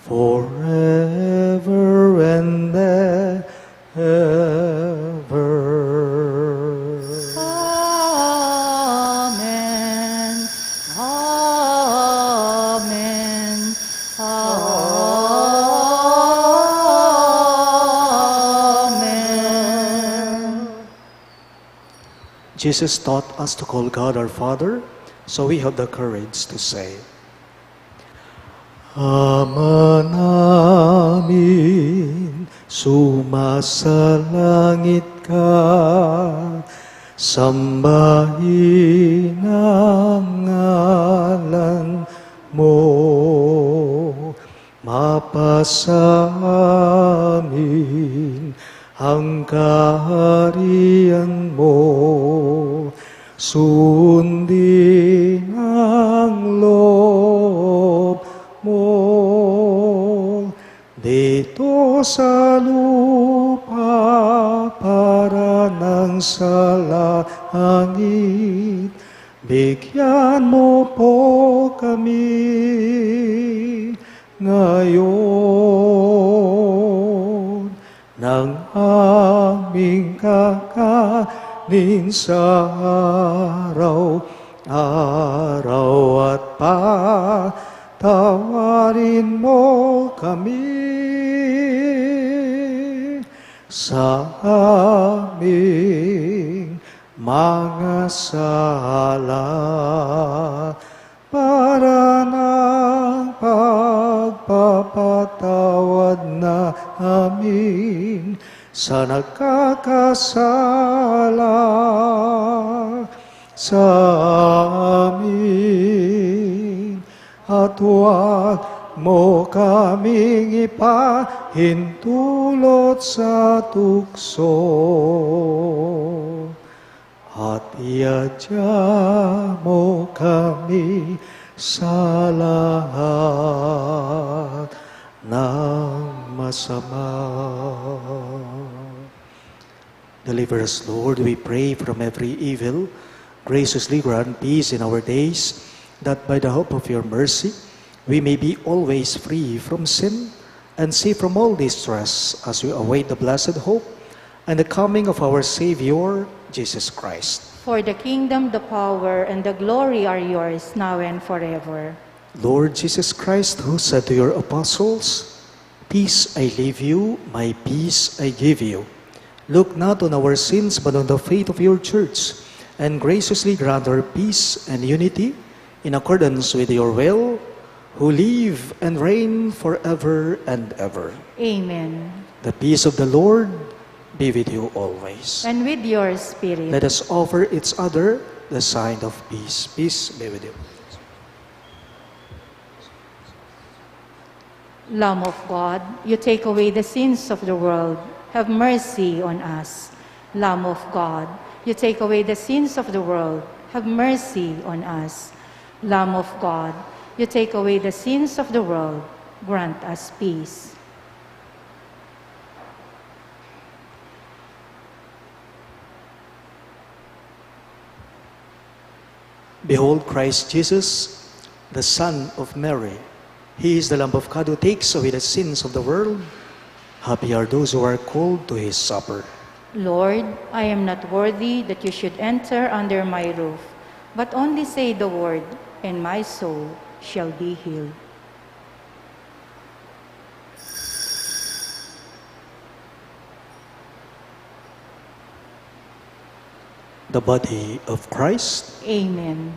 forever and ever. Amen. Amen. Amen. Jesus taught us to call God our Father, so we have the courage to say, Ama namin, sumasalangit ka, sambahin ang ngalan mo, mapasa amin ang kaharian mo, sundin ang loob mo dito sa lupa para nang sa langit. Bigyan mo po kami ngayon ng aming kakanin sa araw araw at patawarin mo kami sa aming mga sala para ng pagpapatawad na amin sa nagkakasala sa amin. At huwag mo kaming ipahintulot sa tukso at iadya mo kami sa lahat ng masama. Deliver us, Lord, we pray, from every evil. Graciously grant peace in our days, that by the hope of your mercy, we may be always free from sin and safe from all distress as we await the blessed hope and the coming of our Savior, Jesus Christ. For the kingdom, the power, and the glory are yours, now and forever. Lord Jesus Christ, who said to your apostles, "Peace I leave you, my peace I give you," look not on our sins, but on the faith of your church, and graciously grant her peace and unity in accordance with your will, who live and reign forever and ever. Amen. The peace of the Lord be with you always. And with your spirit. Let us offer each other the sign of peace. Peace be with you. Lamb of God, you take away the sins of the world. Have mercy on us. Lamb of God, you take away the sins of the world. Have mercy on us. Lamb of God, you take away the sins of the world. Grant us peace. Behold Christ Jesus, the Son of Mary. He is the Lamb of God who takes away the sins of the world. Happy are those who are called to his supper. Lord, I am not worthy that you should enter under my roof, but only say the word, and my soul shall be healed. The body of Christ. Amen.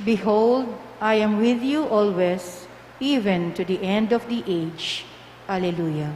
Behold, I am with you always, even to the end of the age. Alleluia.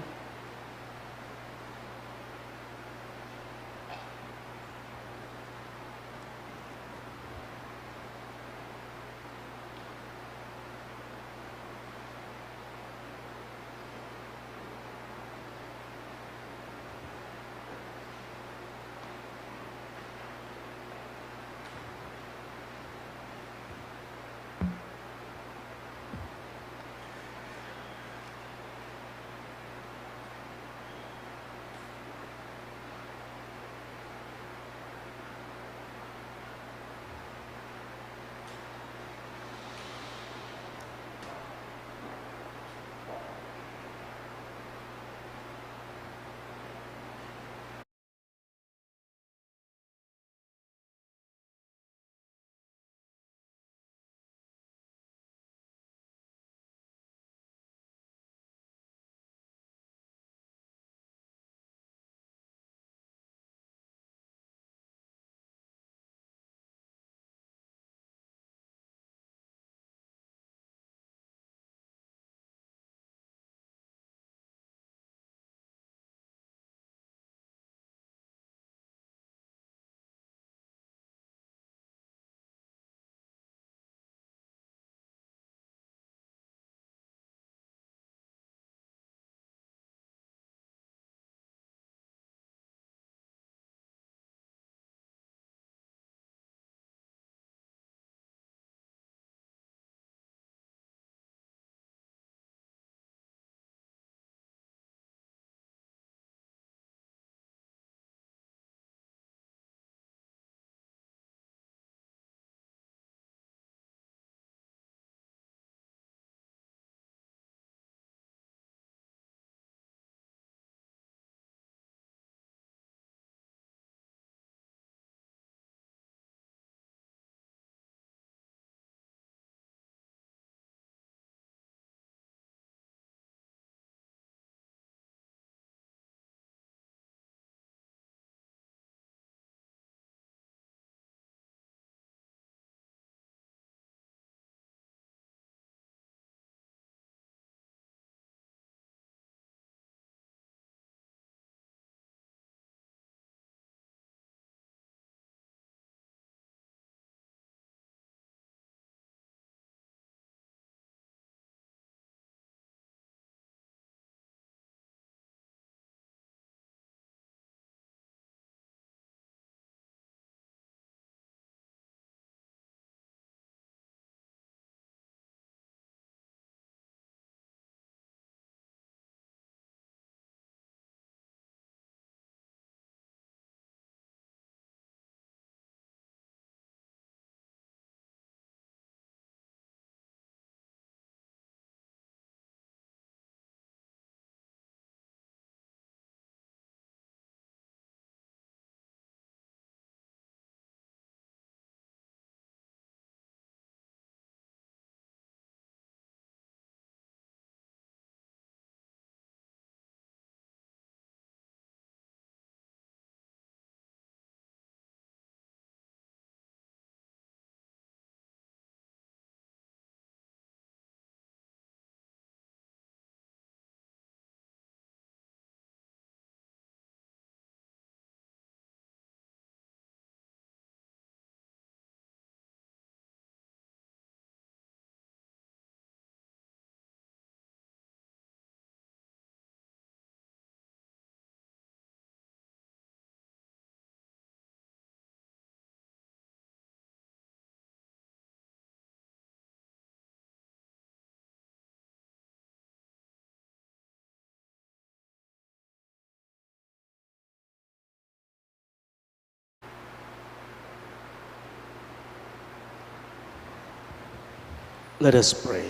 Let us pray.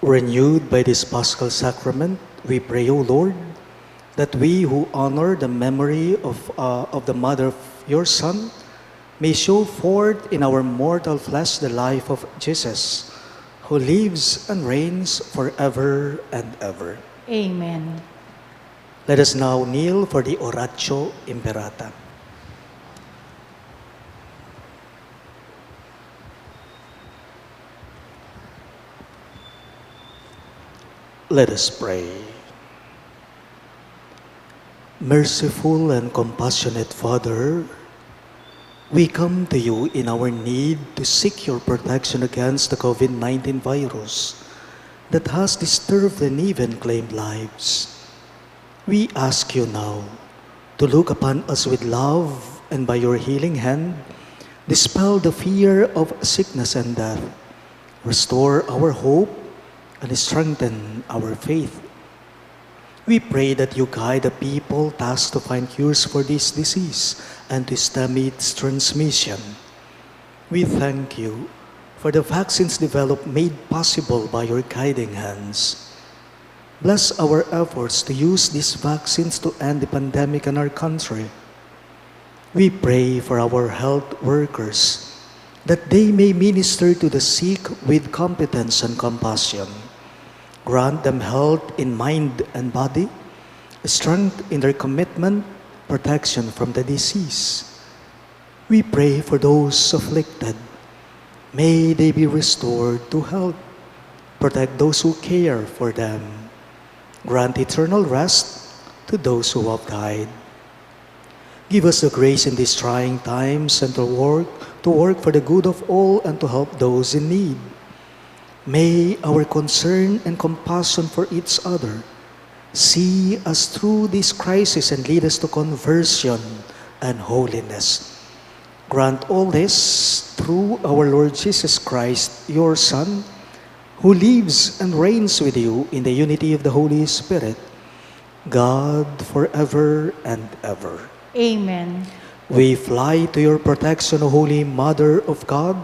Renewed by this Paschal Sacrament, we pray, O Lord, that we who honor the memory of the Mother of your Son may show forth in our mortal flesh the life of Jesus, who lives and reigns forever and ever. Amen. Let us now kneel for the Oratio Imperata. Let us pray. Merciful and compassionate Father, we come to you in our need to seek your protection against the COVID-19 virus that has disturbed and even claimed lives. We ask you now to look upon us with love and by your healing hand, dispel the fear of sickness and death, restore our hope, and strengthen our faith. We pray that you guide the people tasked to find cures for this disease and to stem its transmission. We thank you for the vaccines developed made possible by your guiding hands. Bless our efforts to use these vaccines to end the pandemic in our country. We pray for our health workers that they may minister to the sick with competence and compassion. Grant them health in mind and body, strength in their commitment, protection from the disease. We pray for those afflicted. May they be restored to health. Protect those who care for them. Grant eternal rest to those who have died. Give us the grace in these trying times and to work for the good of all and to help those in need. May our concern and compassion for each other see us through this crisis and lead us to conversion and holiness. Grant all this through our Lord Jesus Christ, your Son, who lives and reigns with you in the unity of the Holy Spirit, God forever and ever. Amen. We fly to your protection, O Holy Mother of God.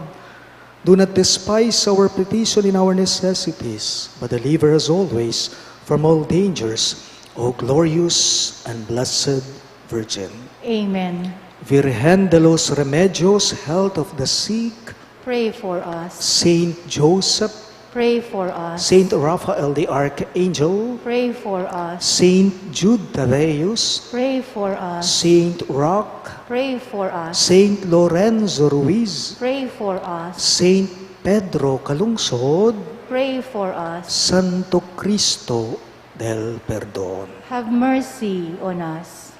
Do not despise our petition in our necessities, but deliver us always from all dangers, O glorious and blessed Virgin. Amen. Virgen de los Remedios, health of the sick, Pray for us. Saint Joseph, Pray for us. Saint Raphael the Archangel, Pray for us. Saint Jude Thaddeus, Pray for us. Saint Roch, Pray for us. Saint Lorenzo Ruiz, Pray for us. Saint Pedro Calungsod, Pray for us. Santo Cristo del Perdón. Have mercy on us.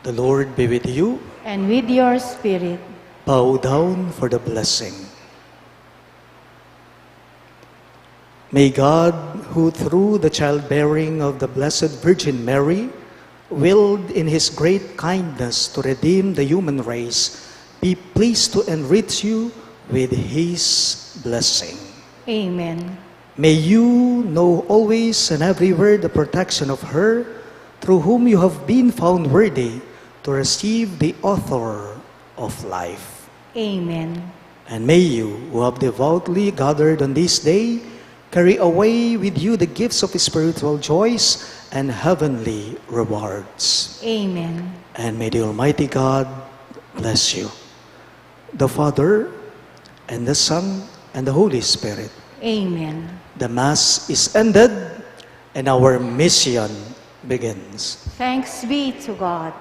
The Lord be with you. And with your spirit. Bow down for the blessing. May God, who through the childbearing of the Blessed Virgin Mary, willed in His great kindness to redeem the human race, be pleased to enrich you with His blessing. Amen. May you know always and everywhere the protection of her, through whom you have been found worthy to receive the author of life. Amen. And may you, who have devoutly gathered on this day, carry away with you the gifts of spiritual joys and heavenly rewards. Amen. And may the Almighty God bless you, the Father, and the Son, and the Holy Spirit. Amen. The Mass is ended, and our mission begins. Thanks be to God.